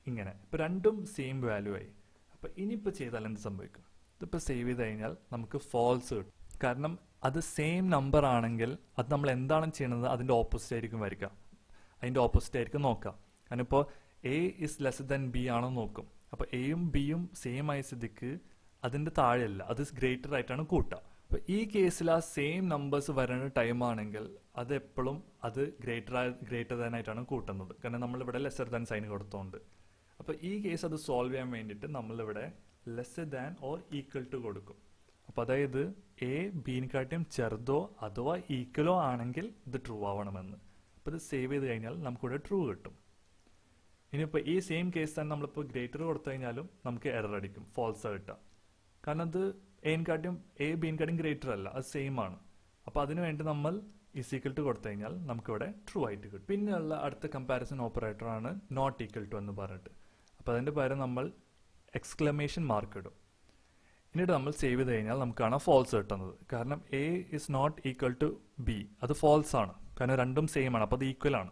ഇങ്ങനെ. ഇപ്പോൾ രണ്ടും സെയിം വാല്യൂ ആയി. അപ്പോൾ ഇനിയിപ്പോൾ ചെയ്താൽ എന്ത് സംഭവിക്കും? ഇതിപ്പോൾ സേവ് ചെയ്ത് കഴിഞ്ഞാൽ നമുക്ക് ഫോൾസ് കിട്ടും. കാരണം അത് സെയിം നമ്പർ ആണെങ്കിൽ അത് നമ്മൾ എന്താണ് ചെയ്യുന്നത് അതിൻ്റെ ഓപ്പോസിറ്റ് ആയിരിക്കും വരിക. അതിൻ്റെ ഓപ്പോസിറ്റ് ആയിരിക്കും നോക്കുക. കാരണം ഇപ്പോൾ A is less than B ആണോ നോക്കും. അപ്പോൾ എയും ബിയും സെയിം ആയ സ്ഥിതിക്ക് അതിൻ്റെ താഴെയല്ല, അത് ഗ്രേറ്റർ ആയിട്ടാണ് കൂട്ടുക. അപ്പോൾ ഈ കേസിൽ ആ സെയിം നമ്പേഴ്സ് വരുന്ന ടൈം ആണെങ്കിൽ അത് എപ്പോഴും അത് ഗ്രേറ്റർ ദാൻ ആയിട്ടാണ് കൂട്ടുന്നത്. കാരണം നമ്മളിവിടെ ലെസ്സർ ദാൻ സൈൻ കൊടുത്തോണ്ട്. അപ്പോൾ ഈ കേസ് അത് സോൾവ് ചെയ്യാൻ വേണ്ടിയിട്ട് നമ്മളിവിടെ lesser than or equal to കൊടുക്കും. അപ്പോൾ അതായത് എ ബിനെക്കാട്ടും ചെറുതോ അഥവാ ഈക്വലോ ആണെങ്കിൽ ഇത് ട്രൂ ആവണമെന്ന്. അപ്പോൾ ഇത് സേവ് ചെയ്ത് കഴിഞ്ഞാൽ നമുക്കിവിടെ ട്രൂ കിട്ടും. ഇനിയിപ്പോൾ ഈ സെയിം കേസ് തന്നെ നമ്മളിപ്പോൾ ഗ്രേറ്റർ കൊടുത്തു കഴിഞ്ഞാലും നമുക്ക് എറർ അടിക്കും, ഫോൾസ് കിട്ടുക. കാരണം അത് എ ബിനെക്കാട്ടും ഗ്രേറ്റർ അല്ല, അത് സെയിം ആണ്. അപ്പോൾ അതിനു വേണ്ടി നമ്മൾ ഈസ് ഈക്വൽ ടു കൊടുത്തു കഴിഞ്ഞാൽ നമുക്കിവിടെ ട്രൂ ആയിട്ട് കിട്ടും. പിന്നെയുള്ള അടുത്ത കമ്പാരിസൺ ഓപ്പറേറ്ററാണ് നോട്ട് ഈക്വൽ ടു എന്ന് പറഞ്ഞിട്ട്. അപ്പോൾ അതിൻ്റെ പകരം നമ്മൾ എക്സ്ക്ലമേഷൻ മാർക്ക് ഇടും. എന്നിട്ട് നമ്മൾ സേവ് ചെയ്ത് കഴിഞ്ഞാൽ നമുക്കാണ് ഫാൾസ് കിട്ടുന്നത്. കാരണം A is not equal to B, അത് ഫാൾസ് ആണ്. കാരണം രണ്ടും സെയിം ആണ്, അപ്പോൾ അത് ഈക്വൽ ആണ്.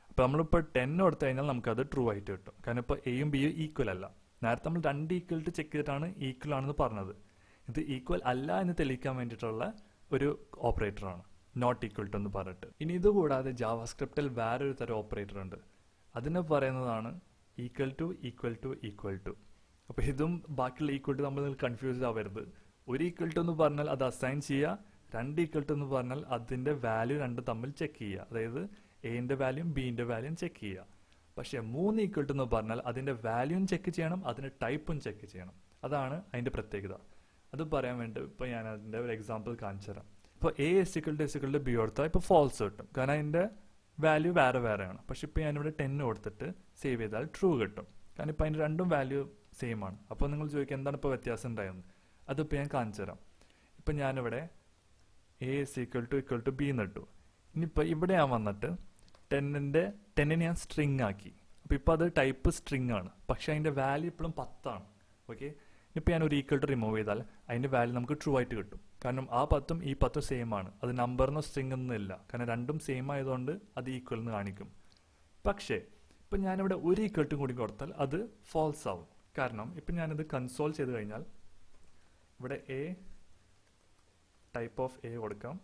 അപ്പോൾ നമ്മളിപ്പോൾ 10 കൊടുത്തു കഴിഞ്ഞാൽ നമുക്കത് ട്രൂ ആയിട്ട് കിട്ടും. കാരണം ഇപ്പോൾ എയും ബിയും ഈക്വൽ അല്ല. നേരത്തെ നമ്മൾ രണ്ട് ഈക്വൽ ടു ചെക്ക് ചെയ്തിട്ടാണ് ഈക്വൽ ആണെന്ന് പറഞ്ഞത്. ഇത് ഈക്വൽ അല്ല എന്ന് തെളിയിക്കാൻ വേണ്ടിയിട്ടുള്ള ഒരു ഓപ്പറേറ്ററാണ് നോട്ട് ഈക്വൽ ടു എന്ന് പറഞ്ഞിട്ട്. ഇനി ഇത് കൂടാതെ ജാവാസ്ക്രിപ്റ്റിൽ വേറൊരു തരം ഓപ്പറേറ്റർ ഉണ്ട്. അതിനെ പറയുന്നതാണ് equal to equal to equal to. അപ്പോൾ ഇതും ബാക്കിയുള്ള ഈക്വൽ ടു നമ്മൾ കൺഫ്യൂസ് ആവരുത്. ഒരു ഈക്വൽ ടു എന്ന് പറഞ്ഞാൽ അത് അസൈൻ ചെയ്യുക, രണ്ട് ഈക്വൽ ടു എന്ന് പറഞ്ഞാൽ അതിൻ്റെ വാല്യൂ രണ്ടും തമ്മിൽ ചെക്ക് ചെയ്യുക. അതായത് എന്റെ വാല്യൂം ബിന്റെ വാല്യൂം ചെക്ക് ചെയ്യുക. പക്ഷേ 3 ഈക്വൽ ടു എന്ന് പറഞ്ഞാൽ അതിൻ്റെ വാല്യൂം ചെക്ക് ചെയ്യണം, അതിൻ്റെ ടൈപ്പും ചെക്ക് ചെയ്യണം. അതാണ് അതിൻ്റെ പ്രത്യേകത. അത് പറയാൻ വേണ്ടി ഇപ്പോൾ ഞാൻ അതിൻ്റെ ഒരു എക്സാമ്പിൾ കാണിച്ചു തരാം. ഇപ്പോൾ A is equal to B കൊടുത്താൽ ഇപ്പോൾ ഫാൾസ് കിട്ടും, കാരണം അതിൻ്റെ വാല്യൂ വേറെ വേറെയാണ്. പക്ഷെ ഇപ്പോൾ ഞാനിവിടെ 10 കൊടുത്തിട്ട് സേവ് ചെയ്താൽ ട്രൂ കിട്ടും, കാരണം ഇപ്പോൾ അതിൻ്റെ രണ്ടും വാല്യൂ സെയിം ആണ്. അപ്പോൾ നിങ്ങൾ ചോദിക്കുക എന്താണ് ഇപ്പോൾ വ്യത്യാസം ഉണ്ടായെന്ന്. അതിപ്പോൾ ഞാൻ കാണിച്ചു തരാം. ഇപ്പം ഞാനിവിടെ A is equal to B എന്നിട്ടു. ഇനിയിപ്പോൾ ഇവിടെ ഞാൻ വന്നിട്ട് 10നെ ഞാൻ സ്ട്രിങ് ആക്കി. അപ്പോൾ ഇപ്പോൾ അത് ടൈപ്പ് സ്ട്രിങ് ആണ്, പക്ഷെ അതിൻ്റെ വാല്യൂ ഇപ്പോഴും 10 ആണ്. ഓക്കെ, ഇപ്പോൾ ഞാൻ ഒരു ഈക്വൽ ടു റിമൂവ് ചെയ്താൽ അതിൻ്റെ വാല്യൂ നമുക്ക് ട്രൂ ആയിട്ട് കിട്ടും. കാരണം ആ 10ഉം ഈ 10ഉം സെയിം ആണ്. അത് നമ്പറിനോ സ്ട്രിങ് ഒന്നും ഇല്ല, കാരണം രണ്ടും സെയിം ആയതുകൊണ്ട് അത് ഈക്വൽ എന്ന് കാണിക്കും. പക്ഷേ ഇപ്പം ഞാനിവിടെ ഒരു ഈക്വൽ ടു കൂടി കൊടുത്താൽ അത് ഫാൾസ് ആവും. കാരണം ഇപ്പം ഞാനിത് കൺസോൾ ചെയ്ത് കഴിഞ്ഞാൽ ഇവിടെ എ ടൈപ്പ് ഓഫ് എ കൊടുക്കാം,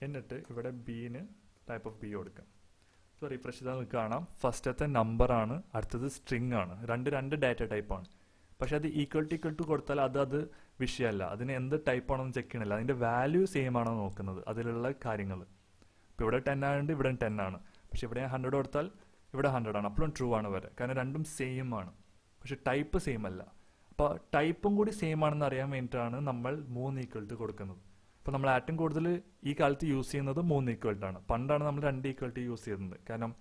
എന്നിട്ട് ഇവിടെ ബിന് ടൈപ്പ് ഓഫ് ബി കൊടുക്കാം. സോ റിഫ്രഷ് ചെയ്താൽ നമുക്ക് കാണാം ഫസ്റ്റത്തെ നമ്പറാണ്, അടുത്തത് സ്ട്രിങ് ആണ്. രണ്ട് ഡാറ്റ ടൈപ്പാണ്. പക്ഷെ അത് ഈക്വൽ ടു കൊടുത്താൽ അത് വിഷയമല്ല. അതിന് എന്ത് ടൈപ്പാണെന്ന് ചെക്ക് ചെയ്യണില്ല, അതിൻ്റെ വാല്യൂ സെയിം ആണോ നോക്കുന്നത്, അതിലുള്ള കാര്യങ്ങൾ. ഇപ്പോൾ ഇവിടെ 10 ആയതുകൊണ്ട് ഇവിടെ 10 ആണ്. പക്ഷെ ഇവിടെ 100 കൊടുത്താൽ ഇവിടെ 100 ആണ്, അപ്പോഴും ട്രൂ ആണ് വരെ, കാരണം രണ്ടും സെയിം ആണ്. പക്ഷെ ടൈപ്പ് സെയിം അല്ല. അപ്പോൾ ടൈപ്പും കൂടി സെയിം ആണെന്ന് അറിയാൻ വേണ്ടിയിട്ടാണ് നമ്മൾ 3 ഈക്വൽ ടു കൊടുക്കുന്നത്. അപ്പോൾ നമ്മൾ ഏറ്റവും കൂടുതൽ ഈ കാലത്ത് യൂസ് ചെയ്യുന്നത് 3 ഈക്വൽ ടു ആണ്. പണ്ടാണ് നമ്മൾ 2 ഈക്വൽ ടു യൂസ് ചെയ്യുന്നത്, കാരണം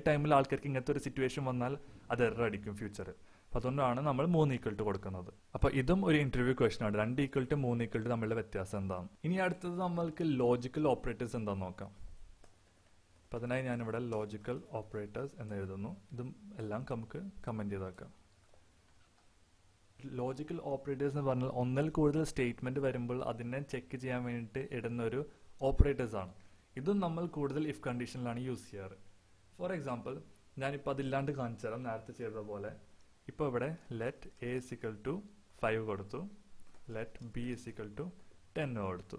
ടൈമിൽ ആൾക്കാർക്ക് ഇങ്ങനത്തെ ഒരു സിറ്റുവേഷൻ വന്നാൽ അത് എറർ അടിക്കും ഫ്യൂച്ചറിൽ. അപ്പോൾ അതുകൊണ്ടാണ് നമ്മൾ 3 ഈക്വൽ ടു കൊടുക്കുന്നത്. അപ്പോൾ ഇതും ഒരു ഇന്റർവ്യൂ ക്വസ്റ്റൻ ആണ്. 2 ഈക്വൽ ടു 3 ഈക്വൽ ടു തമ്മിലുള്ള വ്യത്യാസം എന്താണ്. ഇനി അടുത്തത് നമ്മൾക്ക് ലോജിക്കൽ ഓപ്പറേറ്റേഴ്സ് എന്താണെന്ന് നോക്കാം. അപ്പോൾ അതിനായി ഞാനിവിടെ ലോജിക്കൽ ഓപ്പറേറ്റേഴ്സ് എന്ന് എഴുതുന്നു. ഇതും എല്ലാം നമുക്ക് കമൻറ്റ് ചെയ്താക്കാം. ലോജിക്കൽ ഓപ്പറേറ്റേഴ്സ് എന്ന് പറഞ്ഞാൽ ഒന്നിൽ കൂടുതൽ സ്റ്റേറ്റ്മെന്റ് വരുമ്പോൾ അതിനെ ചെക്ക് ചെയ്യാൻ വേണ്ടിയിട്ട് ഇടുന്ന ഒരു ഓപ്പറേറ്റേഴ്സ് ആണ്. ഇതും നമ്മൾ കൂടുതൽ ഇഫ് കണ്ടീഷനിലാണ് യൂസ് ചെയ്യാറ്. ഫോർ എക്സാമ്പിൾ ഞാനിപ്പോൾ അതില്ലാണ്ട് കാണിച്ചു തരാം, നേരത്തെ ചെയ്ത പോലെ. ഇപ്പോൾ ഇവിടെ let A is equal to 5 കൊടുത്തു, let B is equal to 10 കൊടുത്തു.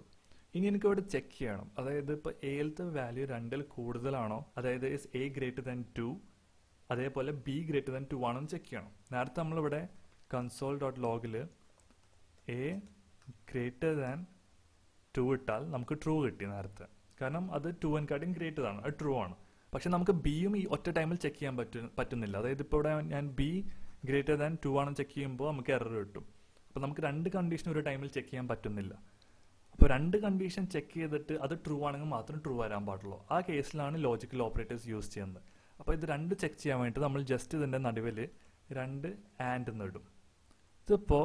ഇനി എനിക്ക് ഇവിടെ ചെക്ക് ചെയ്യണം, അതായത് ഇപ്പോൾ എയിലത്തെ വാല്യൂ 2ൽ കൂടുതലാണോ, അതായത് ഇസ് എ ഗ്രേറ്റർ ദാൻ 2, അതേപോലെ ബി ഗ്രേറ്റർ ദാൻ 2 ആണോ എന്ന് ചെക്ക് ചെയ്യണം. നേരത്തെ നമ്മളിവിടെ console.logൽ എ ഗ്രേറ്റർ ദാൻ 2 ഇട്ടാൽ നമുക്ക് ട്രൂ കിട്ടി നേരത്തെ, കാരണം അത് 2 ഗ്രേറ്റർ ആണ്, അത് ട്രൂ ആണ്. പക്ഷെ നമുക്ക് ബിയും ഈ ഒറ്റ ടൈമിൽ ചെക്ക് ചെയ്യാൻ പറ്റുന്നില്ല. അതായത് ഇപ്പോൾ ഇവിടെ ഞാൻ ബി ഗ്രേറ്റർ ദാൻ 2 ആണെന്ന് ചെക്ക് ചെയ്യുമ്പോൾ നമുക്ക് എറർ കിട്ടും. അപ്പോൾ നമുക്ക് 2 കണ്ടീഷൻ ഒരു ടൈമിൽ ചെക്ക് ചെയ്യാൻ പറ്റുന്നില്ല. അപ്പോൾ 2 കണ്ടീഷൻ ചെക്ക് ചെയ്തിട്ട് അത് ട്രൂ ആണെങ്കിൽ മാത്രം ട്രൂ വരാൻ പാടുള്ളൂ. ആ കേസിലാണ് ലോജിക്കൽ ഓപ്പറേറ്റേഴ്സ് യൂസ് ചെയ്യുന്നത്. അപ്പോൾ ഇത് 2 ചെക്ക് ചെയ്യാൻ വേണ്ടിയിട്ട് നമ്മൾ ജസ്റ്റ് ഇതിൻ്റെ നടുവിൽ 2 ആൻഡ് എന്നിടും. ഇതിപ്പോൾ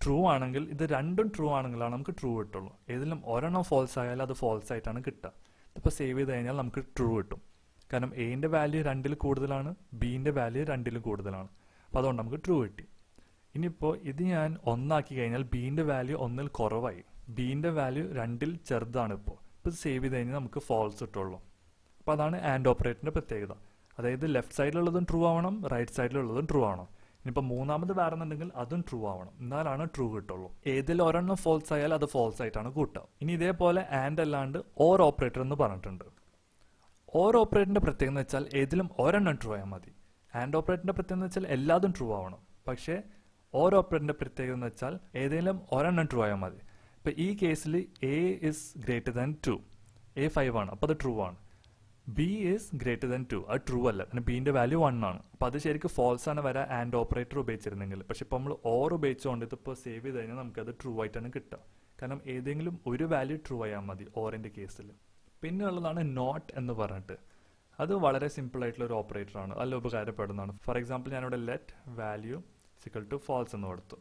ട്രൂ ആണെങ്കിൽ ഇത് രണ്ടും ട്രൂ ആണെങ്കിലാണ് നമുക്ക് ട്രൂ കിട്ടുള്ളൂ. ഏതെങ്കിലും ഒരെണ്ണം ഫോൾസ് ആയാലും അത് ഫോൾസ് ആയിട്ടാണ് കിട്ടുക. ഇതിപ്പോൾ സേവ് ചെയ്ത് കഴിഞ്ഞാൽ നമുക്ക് ട്രൂ കിട്ടും, കാരണം എന്റെ വാല്യൂ 2ൽ കൂടുതലാണ്, ബിന്റെ വാല്യൂ 2ലും കൂടുതലാണ്. അപ്പോൾ അതുകൊണ്ട് നമുക്ക് ട്രൂ കിട്ടി. ഇനിയിപ്പോൾ ഇത് ഞാൻ 1 ആക്കി കഴിഞ്ഞാൽ ബിന്റെ വാല്യൂ 1ൽ കുറവായി, ബിന്റെ വാല്യൂ 2ൽ ചെറുതാണ്. ഇപ്പോൾ ഇത് സേവ് ചെയ്ത് കഴിഞ്ഞാൽ നമുക്ക് ഫോൾസ് കിട്ടുള്ളൂ. അപ്പോൾ അതാണ് ആൻഡ് ഓപ്പറേറ്ററിന്റെ പ്രത്യേകത. അതായത് ലെഫ്റ്റ് സൈഡിലുള്ളതും ട്രൂ ആവണം, റൈറ്റ് സൈഡിലുള്ളതും ട്രൂ ആവണം. ഇനിയിപ്പോൾ മൂന്നാമത് വേറെ എന്നുണ്ടെങ്കിൽ അതും ട്രൂ ആവണം, എന്നാലാണ് ട്രൂ കിട്ടുള്ളൂ. ഏതിൽ ഒരെണ്ണം ഫോൾസ് ആയാൽ അത് ഫോൾസ് ആയിട്ടാണ് കൂട്ടുക. ഇനി ഇതേപോലെ ആൻഡ് അല്ലാണ്ട് ഓർ ഓപ്പറേറ്റർ എന്ന് പറഞ്ഞിട്ടുണ്ട്. ഓർ ഓപ്പറേറ്ററിന്റെ പ്രത്യേകത എന്ന് വെച്ചാൽ ഏതിലും ഒരെണ്ണം ട്രൂ ആയാൽ മതി. ആൻഡ് ഓപ്പറേറ്ററിന്റെ പ്രത്യേകത എന്ന് വെച്ചാൽ എല്ലാതും ട്രൂ ആവണം. പക്ഷേ ഓർ ഓപ്പറേറ്ററിന്റെ പ്രത്യേകത എന്ന് വെച്ചാൽ ഏതെങ്കിലും ഒരെണ്ണം ട്രൂ ആയാൽ മതി. ഇപ്പൊ ഈ കേസിൽ A is greater than 2, A 5 ആണ്, അപ്പോൾ അത് ട്രൂ ആണ്. ബി ഇസ് ഗ്രേറ്റർ ദാൻ 2, അത് ട്രൂ അല്ല, കാരണം ബിന്റെ വാല്യൂ 1 ആണ്. അപ്പോൾ അത് ശരിക്കും ഫോൾസ് ആണ് വരാൻ ആൻഡ് ഓപ്പറേറ്റർ ഉപയോഗിച്ചിരുന്നെങ്കിൽ. പക്ഷെ ഇപ്പോൾ നമ്മൾ ഓർ ഉപയോഗിച്ചുകൊണ്ട് ഇതിപ്പോൾ സേവ് ചെയ്ത് കഴിഞ്ഞാൽ നമുക്കത് ട്രൂ ആയിട്ടാണ് കിട്ടുക, കാരണം ഏതെങ്കിലും ഒരു വാല്യൂ ട്രൂ ആയാൽ മതി ഓറിന്റെ കേസിൽ. പിന്നെ ഉള്ളതാണ് നോട്ട് എന്ന് പറഞ്ഞിട്ട്. അത് വളരെ സിമ്പിൾ ആയിട്ടുള്ള ഒരു ഓപ്പറേറ്റർ ആണ്, നല്ല ഉപകാരപ്പെടുന്നതാണ്. ഫോർ എക്സാമ്പിൾ ഞാനിവിടെ let value equal to false എന്ന് കൊടുത്തു.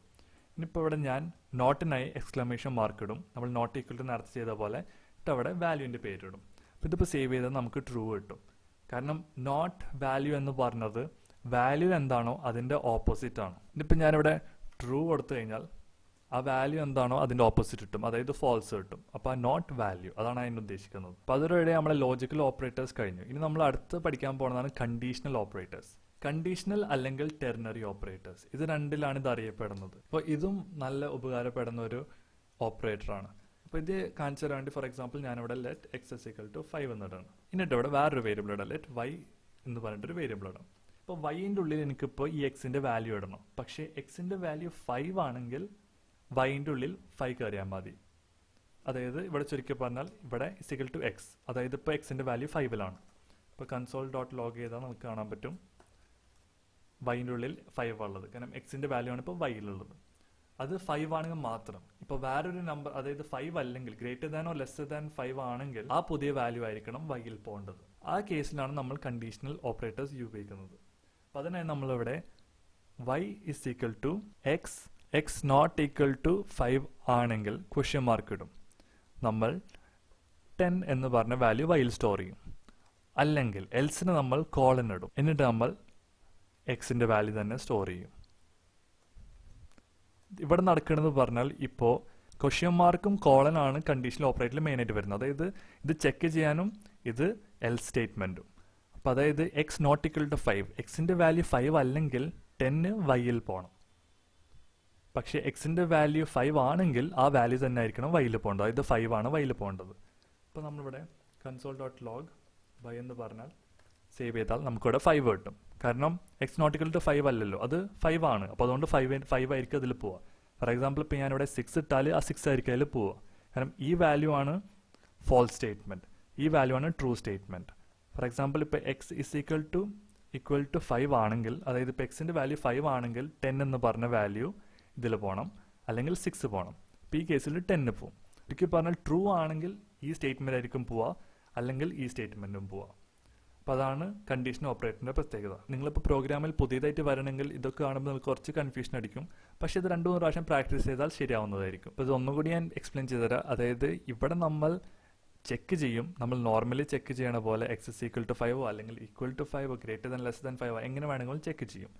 ഇനിയിപ്പോൾ ഇവിടെ ഞാൻ നോട്ടിനായി എക്സ്ക്ലമേഷൻ മാർക്ക് ഇടും, നമ്മൾ നോട്ട് ഈക്വൽ ടു നേരത്തെ ചെയ്ത പോലെ. എന്നിട്ട് അവിടെ വാല്യൂവിൻ്റെ പേരിടും. അപ്പോൾ ഇതിപ്പോൾ സേവ് ചെയ്താൽ നമുക്ക് ട്രൂ കിട്ടും, കാരണം നോട്ട് വാല്യൂ എന്ന് പറഞ്ഞത് വാല്യൂ എന്താണോ അതിൻ്റെ ഓപ്പോസിറ്റ് ആണ്. ഇതിപ്പോൾ ഞാനിവിടെ ട്രൂ കൊടുത്തു കഴിഞ്ഞാൽ ആ വാല്യൂ എന്താണോ അതിന്റെ ഓപ്പോസിറ്റ് കിട്ടും, അതായത് ഫോൾസ് കിട്ടും. അപ്പോൾ ആ നോട്ട് വാല്യൂ അതാണ് അതിന് ഉദ്ദേശിക്കുന്നത്. അപ്പോൾ അതിലൂടെ നമ്മളെ ലോജിക്കൽ ഓപ്പറേറ്റേഴ്സ് കഴിഞ്ഞു. ഇനി നമ്മൾ അടുത്ത് പഠിക്കാൻ പോകുന്നതാണ് കണ്ടീഷണൽ ഓപ്പറേറ്റേഴ്സ്. കണ്ടീഷണൽ അല്ലെങ്കിൽ ടെർണറി ഓപ്പറേറ്റേഴ്സ്, ഇത് രണ്ടിലാണ് ഇത് അറിയപ്പെടുന്നത്. അപ്പോൾ ഇതും നല്ല ഉപകാരപ്പെടുന്ന ഒരു ഓപ്പറേറ്ററാണ്. അപ്പോൾ ഇത് കാണിച്ചു തരാൻ വേണ്ടി ഫോർ എക്സാമ്പിൾ ഞാനിവിടെ let X is equal to 5 എന്നിടാണ്. എന്നിട്ട് ഇവിടെ വേറൊരു വേരിയബിൾ ഇടാം, ലെറ്റ് വൈ എന്ന് പറഞ്ഞിട്ടൊരു വേരിയബിൾ ഇടാം. ഇപ്പോൾ വൈൻ്റെ ഉള്ളിൽ എനിക്കിപ്പോൾ ഈ എക്സിൻ്റെ വാല്യൂ ഇടണം. പക്ഷേ എക്സിൻ്റെ വാല്യൂ 5 ആണെങ്കിൽ വൈൻ്റെ ഉള്ളിൽ 5 കയറിയാൽ മതി. അതായത് ഇവിടെ ചുരുക്കി പറഞ്ഞാൽ ഇവിടെ ഇസ് ഈക്വൽ ടു എക്സ്, അതായത് ഇപ്പോൾ എക്സിൻ്റെ വാല്യൂ 5ലാണ്. ഇപ്പോൾ കൺസോൾ ഡോട്ട് ലോഗ് ചെയ്താൽ നമുക്ക് കാണാൻ പറ്റും വൈൻ്റെ ഉള്ളിൽ 5 ഉള്ളത്, കാരണം എക്സിൻ്റെ വാല്യൂ ആണ് ഇപ്പോൾ വൈയിലുള്ളത്. അത് 5 ആണെങ്കിൽ മാത്രം. ഇപ്പോൾ വേറൊരു നമ്പർ, അതായത് 5 അല്ലെങ്കിൽ greater than or lesser than 5 ആണെങ്കിൽ ആ പുതിയ വാല്യൂ ആയിരിക്കണം വൈയിൽ പോകേണ്ടത്. ആ കേസിലാണ് നമ്മൾ കണ്ടീഷണൽ ഓപ്പറേറ്റേഴ്സ് ഉപയോഗിക്കുന്നത്. അപ്പോൾ അതിനായി നമ്മളിവിടെ Y is equal to X, X not equal to 5 ആണെങ്കിൽ ക്വസ്റ്റ്യൻ മാർക്ക് ഇടും. നമ്മൾ 10 എന്ന് പറഞ്ഞ വാല്യൂ വൈയിൽ സ്റ്റോർ ചെയ്യും. അല്ലെങ്കിൽ എൽസിന് നമ്മൾ കോളൻ ഇടും. എന്നിട്ട് നമ്മൾ എക്സിൻ്റെ വാല്യൂ തന്നെ സ്റ്റോർ ചെയ്യും. ഇവിടെ നടക്കണമെന്ന് പറഞ്ഞാൽ ഇപ്പോൾ ക്വസ്റ്റ്യൻ മാർക്കും കോളനാണ് കണ്ടീഷണൽ ഓപ്പറേറ്ററിൽ മെയിനായിട്ട് വരുന്നത്. അതായത് ഇത് ചെക്ക് ചെയ്യാനും ഇത് എൽ സ്റ്റേറ്റ്മെൻറ്റും. അപ്പോൾ അതായത് എക്സ് നോട്ട് ഈക്വൽ ടു 5, എക്സിൻ്റെ വാല്യൂ 5 അല്ലെങ്കിൽ 10 വൈയിൽ പോകണം. പക്ഷേ എക്സിൻ്റെ വാല്യൂ 5 ആണെങ്കിൽ ആ വാല്യൂ തന്നെ ആയിരിക്കണം വൈയിൽ പോകേണ്ടത്, അതായത് 5 ആണ് വൈയിൽ പോകേണ്ടത്. അപ്പോൾ നമ്മളിവിടെ കൺസോൾ ഡോട്ട് ലോഗ് വൈ എന്ന് പറഞ്ഞാൽ സേവ് ചെയ്താൽ നമുക്കിവിടെ 5 കിട്ടും. കാരണം എക്സ് നോട്ട് ഈക്വൽ ടു 5 അല്ലല്ലോ, അത് 5 ആണ്. അപ്പോൾ അതുകൊണ്ട് 5 ആയിരിക്കും അതിൽ പോവുക. ഫോർ എക്സാമ്പിൾ ഇപ്പോൾ ഞാനിവിടെ 6 ഇട്ടാൽ ആ 6 ആയിരിക്കും അതിൽ പോവുക. കാരണം ഈ വാല്യൂ ആണ് ഫോൾസ് സ്റ്റേറ്റ്മെൻറ്റ്, ഈ വാല്യൂ ആണ് ട്രൂ സ്റ്റേറ്റ്മെൻറ്റ്. ഫോർ എക്സാമ്പിൾ ഇപ്പോൾ എക്സ് ഇസ് ഈക്വൽ ടു 5 ആണെങ്കിൽ, അതായത് ഇപ്പോൾ എക്സിൻ്റെ വാല്യൂ 5 ആണെങ്കിൽ 10 എന്ന് പറഞ്ഞ വാല്യൂ ഇതിൽ പോകണം, അല്ലെങ്കിൽ 6 പോകണം. ഇപ്പോൾ ഈ കേസിൽ 10 പോവും. ഒരിക്കൽ പറഞ്ഞാൽ ട്രൂ ആണെങ്കിൽ ഈ സ്റ്റേറ്റ്മെൻ്റ് ആയിരിക്കും പോവുക, അല്ലെങ്കിൽ ഈ സ്റ്റേറ്റ്മെൻറ്റും പോവുക. അപ്പോൾ അതാണ് കണ്ടീഷണൽ ഓപ്പറേറ്ററിൻ്റെ പ്രത്യേകത. നിങ്ങളിപ്പോൾ പ്രോഗ്രാമിൽ പുതിയതായിട്ട് വരണമെങ്കിൽ ഇതൊക്കെ കാണുമ്പോൾ നിങ്ങൾക്ക് കുറച്ച് കൺഫ്യൂഷൻ അടിക്കും. പക്ഷേ ഇത് 2-3 പ്രാവശ്യം പ്രാക്ടീസ് ചെയ്താൽ ശരിയാവുന്നതായിരിക്കും. അപ്പോൾ ഇതൊന്നുകൂടി ഞാൻ എക്സ്പ്ലെയിൻ ചെയ്തുതരാം. അതായത് ഇവിടെ നമ്മൾ ചെക്ക് ചെയ്യും, നമ്മൾ നോർമലി ചെക്ക് ചെയ്യണ പോലെ എക്സ് ഇസ് ഈക്വൽ ടു 5 അല്ലെങ്കിൽ equal to 5 greater than less than 5 എങ്ങനെ വേണമെങ്കിലും ചെക്ക് ചെയ്യും.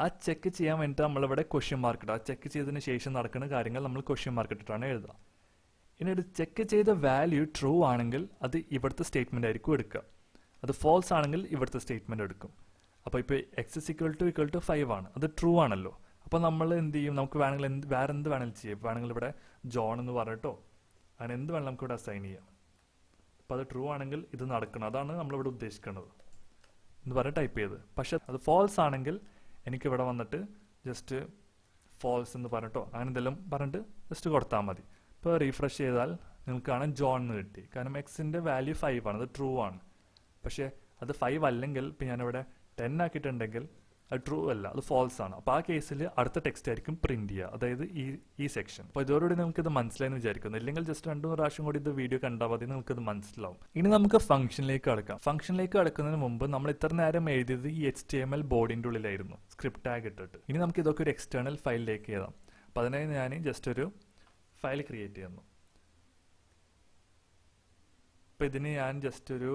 ആ ചെക്ക് ചെയ്യാൻ വേണ്ടിയിട്ട് നമ്മളിവിടെ ക്വസ്റ്റ്യൻ മാർക്ക് ഇടുക. ആ ചെക്ക് ചെയ്തതിന് ശേഷം നടക്കുന്ന കാര്യങ്ങൾ നമ്മൾ ക്വസ്റ്റ്യൻ മാർക്ക് ഇട്ടിട്ടാണ് എഴുതുക. ഇനി ചെക്ക് ചെയ്ത വാല്യൂ ട്രൂ ആണെങ്കിൽ അത് ഇവിടുത്തെ സ്റ്റേറ്റ്മെൻ്റ് ആയിരിക്കും എടുക്കുക. അത് ഫോൾസ് ആണെങ്കിൽ ഇവിടുത്തെ സ്റ്റേറ്റ്മെൻറ്റ് എടുക്കും. അപ്പോൾ ഇപ്പോൾ എക്സ് ഇസ് ഈക്വൽ ടു 5 ആണ്, അത് ട്രൂ ആണല്ലോ. അപ്പോൾ നമ്മൾ എന്ത് ചെയ്യും, നമുക്ക് വേണമെങ്കിൽ വേറെ എന്ത് വേണമെങ്കിലും ചെയ്യാം. വേണമെങ്കിൽ ഇവിടെ ജോൺ എന്ന് പറഞ്ഞിട്ടോ അങ്ങനെ എന്ത് വേണമെങ്കിലും നമുക്ക് ഇവിടെ അസൈൻ ചെയ്യാം. അപ്പോൾ അത് ട്രൂ ആണെങ്കിൽ ഇത് നടക്കണം, അതാണ് നമ്മളിവിടെ ഉദ്ദേശിക്കുന്നത് എന്ന് പറഞ്ഞ് ടൈപ്പ് ചെയ്ത്. പക്ഷെ അത് ഫോൾസ് ആണെങ്കിൽ എനിക്കിവിടെ വന്നിട്ട് ജസ്റ്റ് ഫോൾസ് എന്ന് പറഞ്ഞിട്ടോ അങ്ങനെ എന്തെങ്കിലും പറഞ്ഞിട്ട് ജസ്റ്റ് കൊടുത്താൽ മതി. ഇപ്പോൾ റീഫ്രഷ് ചെയ്താൽ നിങ്ങൾക്ക് കാണാൻ ജോൺ എന്ന് കിട്ടി. കാരണം എക്സിൻ്റെ വാല്യൂ 5 ആണ്, അത് ട്രൂ ആണ്. പക്ഷേ അത് 5 അല്ലെങ്കിൽ ഇപ്പം ഞാനിവിടെ 10 ആക്കിയിട്ടുണ്ടെങ്കിൽ അത് ട്രൂ അല്ല, അത് ഫോൾസ് ആണ്. അപ്പോൾ ആ കേസിൽ അടുത്ത ടെക്സ്റ്റ് ആയിരിക്കും പ്രിന്റ് ചെയ്യുക, അതായത് ഈ സെക്ഷൻ. അപ്പോൾ ഇതോടുകൂടി നമുക്കിത് മനസ്സിലായെന്ന് വിചാരിക്കുന്നു. ഇല്ലെങ്കിൽ ജസ്റ്റ് 2-3 പ്രാവശ്യം കൂടി ഇത് വീഡിയോ കണ്ടാൽ മതി, നമുക്കിത് മനസ്സിലാവും. ഇനി നമുക്ക് ഫംഗ്ഷനിലേക്ക് കടക്കാം. ഫംഗ്ഷനിലേക്ക് കടക്കുന്നതിന് മുമ്പ് നമ്മൾ ഇത്ര നേരം എഴുതിയത് ഈ HTML ബോഡിൻ്റെ ഉള്ളിലായിരുന്നു, സ്ക്രിപ്റ്റ് ടാഗ് ഇട്ടിട്ട്. ഇനി നമുക്ക് ഇതൊക്കെ ഒരു എക്സ്റ്റേണൽ ഫയലിലേക്ക് എഴുതാം. അപ്പോൾ അതിനായി ഞാൻ ജസ്റ്റ് ഒരു ഫയൽ ക്രിയേറ്റ് ചെയ്യുന്നു. അപ്പോൾ ഇതിന് ഞാൻ ജസ്റ്റ് ഒരു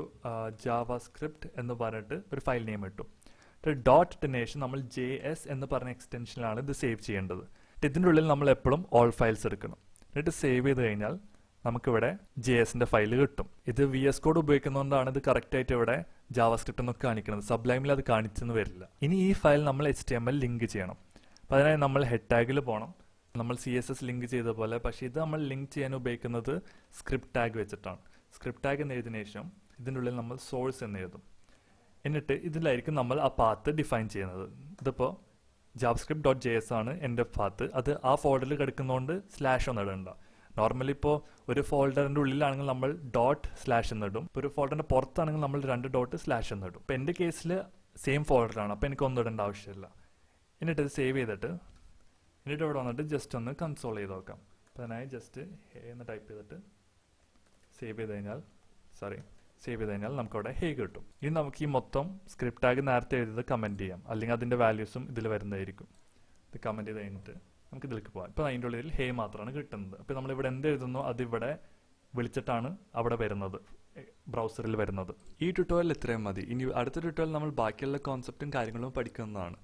ജാവാസ്ക്രിപ്റ്റ് എന്ന് പറഞ്ഞിട്ട് ഒരു ഫയൽ നെയിം ഇട്ടു. ഡോട്ട് ഇട്ടതിന് ശേഷം നമ്മൾ JS എന്ന് പറഞ്ഞ എക്സ്റ്റൻഷനിലാണ് ഇത് സേവ് ചെയ്യേണ്ടത്. ഇതിൻ്റെ ഉള്ളിൽ നമ്മൾ എപ്പോഴും ഓൾ ഫയൽസ് എടുക്കണം. എന്നിട്ട് സേവ് ചെയ്ത് കഴിഞ്ഞാൽ നമുക്കിവിടെ JSൻ്റെ ഫയൽ കിട്ടും. ഇത് VS കോഡ് ഉപയോഗിക്കുന്നതുകൊണ്ടാണ് ഇത് കറക്റ്റായിട്ട് ഇവിടെ ജാവാസ്ക്രിപ്റ്റ് എന്നൊക്കെ കാണിക്കുന്നത്. സബ്ലൈമിൽ അത് കാണിച്ചെന്ന് വരില്ല. ഇനി ഈ ഫയൽ നമ്മൾ HTML ലിങ്ക് ചെയ്യണം. അപ്പോൾ അതിനായി നമ്മൾ ഹെഡ് ടാഗിൽ പോകണം, നമ്മൾ CSS ലിങ്ക് ചെയ്ത പോലെ. പക്ഷേ ഇത് നമ്മൾ ലിങ്ക് ചെയ്യാൻ ഉപയോഗിക്കുന്നത് സ്ക്രിപ്റ്റ് ടാഗ് വെച്ചിട്ടാണ്. സ്ക്രിപ്റ്റ് ടാഗ് എന്ന് എഴുതിയതിനു ശേഷം ഇതിൻ്റെ ഉള്ളിൽ നമ്മൾ സോഴ്സ് എന്ന് എഴുതും. എന്നിട്ട് ഇതിലായിരിക്കും നമ്മൾ ആ പാത്ത് ഡിഫൈൻ ചെയ്യുന്നത്. ഇതിപ്പോൾ javscript.js ആണ് എൻ്റെ പാത്ത്. അത് ആ ഫോൾഡറിൽ കിടക്കുന്നതുകൊണ്ട് സ്ലാഷ് ഒന്നും ഇടണ്ട. നോർമലി ഇപ്പോൾ ഒരു ഫോൾഡറിൻ്റെ ഉള്ളിലാണെങ്കിൽ നമ്മൾ ./ എന്നിടും. ഇപ്പോൾ ഒരു ഫോൾഡറിൻ്റെ പുറത്താണെങ്കിൽ നമ്മൾ 2 / എന്നിടും. ഇപ്പോൾ എൻ്റെ കേസിൽ സെയിം ഫോൾഡറാണ്, അപ്പോൾ എനിക്കൊന്നും ഇടേണ്ട ആവശ്യമില്ല. എന്നിട്ട് ഇത് സേവ് ചെയ്തിട്ട് എന്നിട്ട് ഇവിടെ വന്നിട്ട് ജസ്റ്റ് ഒന്ന് കൺസോൾ ചെയ്ത് നോക്കാം. അപ്പോൾ അതിനായി ജസ്റ്റ് എന്ന് ടൈപ്പ് ചെയ്തിട്ട് സേവ് ചെയ്ത് കഴിഞ്ഞാൽ നമുക്കവിടെ ഹേ കിട്ടും. ഇനി നമുക്ക് ഈ മൊത്തം സ്ക്രിപ്റ്റ് ടാഗ് നേരത്തെ എഴുതിയത് കമൻറ്റ് ചെയ്യാം, അല്ലെങ്കിൽ അതിൻ്റെ വാല്യൂസും ഇതിൽ വരുന്നതായിരിക്കും. ഇത് കമൻറ്റ് ചെയ്ത് കഴിഞ്ഞിട്ട് നമുക്ക് ഇതിലേക്ക് പോകാം. ഇപ്പോൾ അതിൻ്റെ ഉള്ളിൽ ഹേ മാത്രമാണ് കിട്ടുന്നത്. അപ്പോൾ നമ്മളിവിടെ എന്ത് എഴുതുന്നോ അതിവിടെ വിളിച്ചിട്ടാണ് അവിടെ വരുന്നത്, ബ്രൗസറിൽ വരുന്നത്. ഈ ട്യൂട്ടോറിയൽ ഇത്രയും മതി. ഇനി അടുത്ത ട്യൂട്ടോറിയൽ നമ്മൾ ബാക്കിയുള്ള കോൺസെപ്റ്റും കാര്യങ്ങളും പഠിക്കുന്നതാണ്.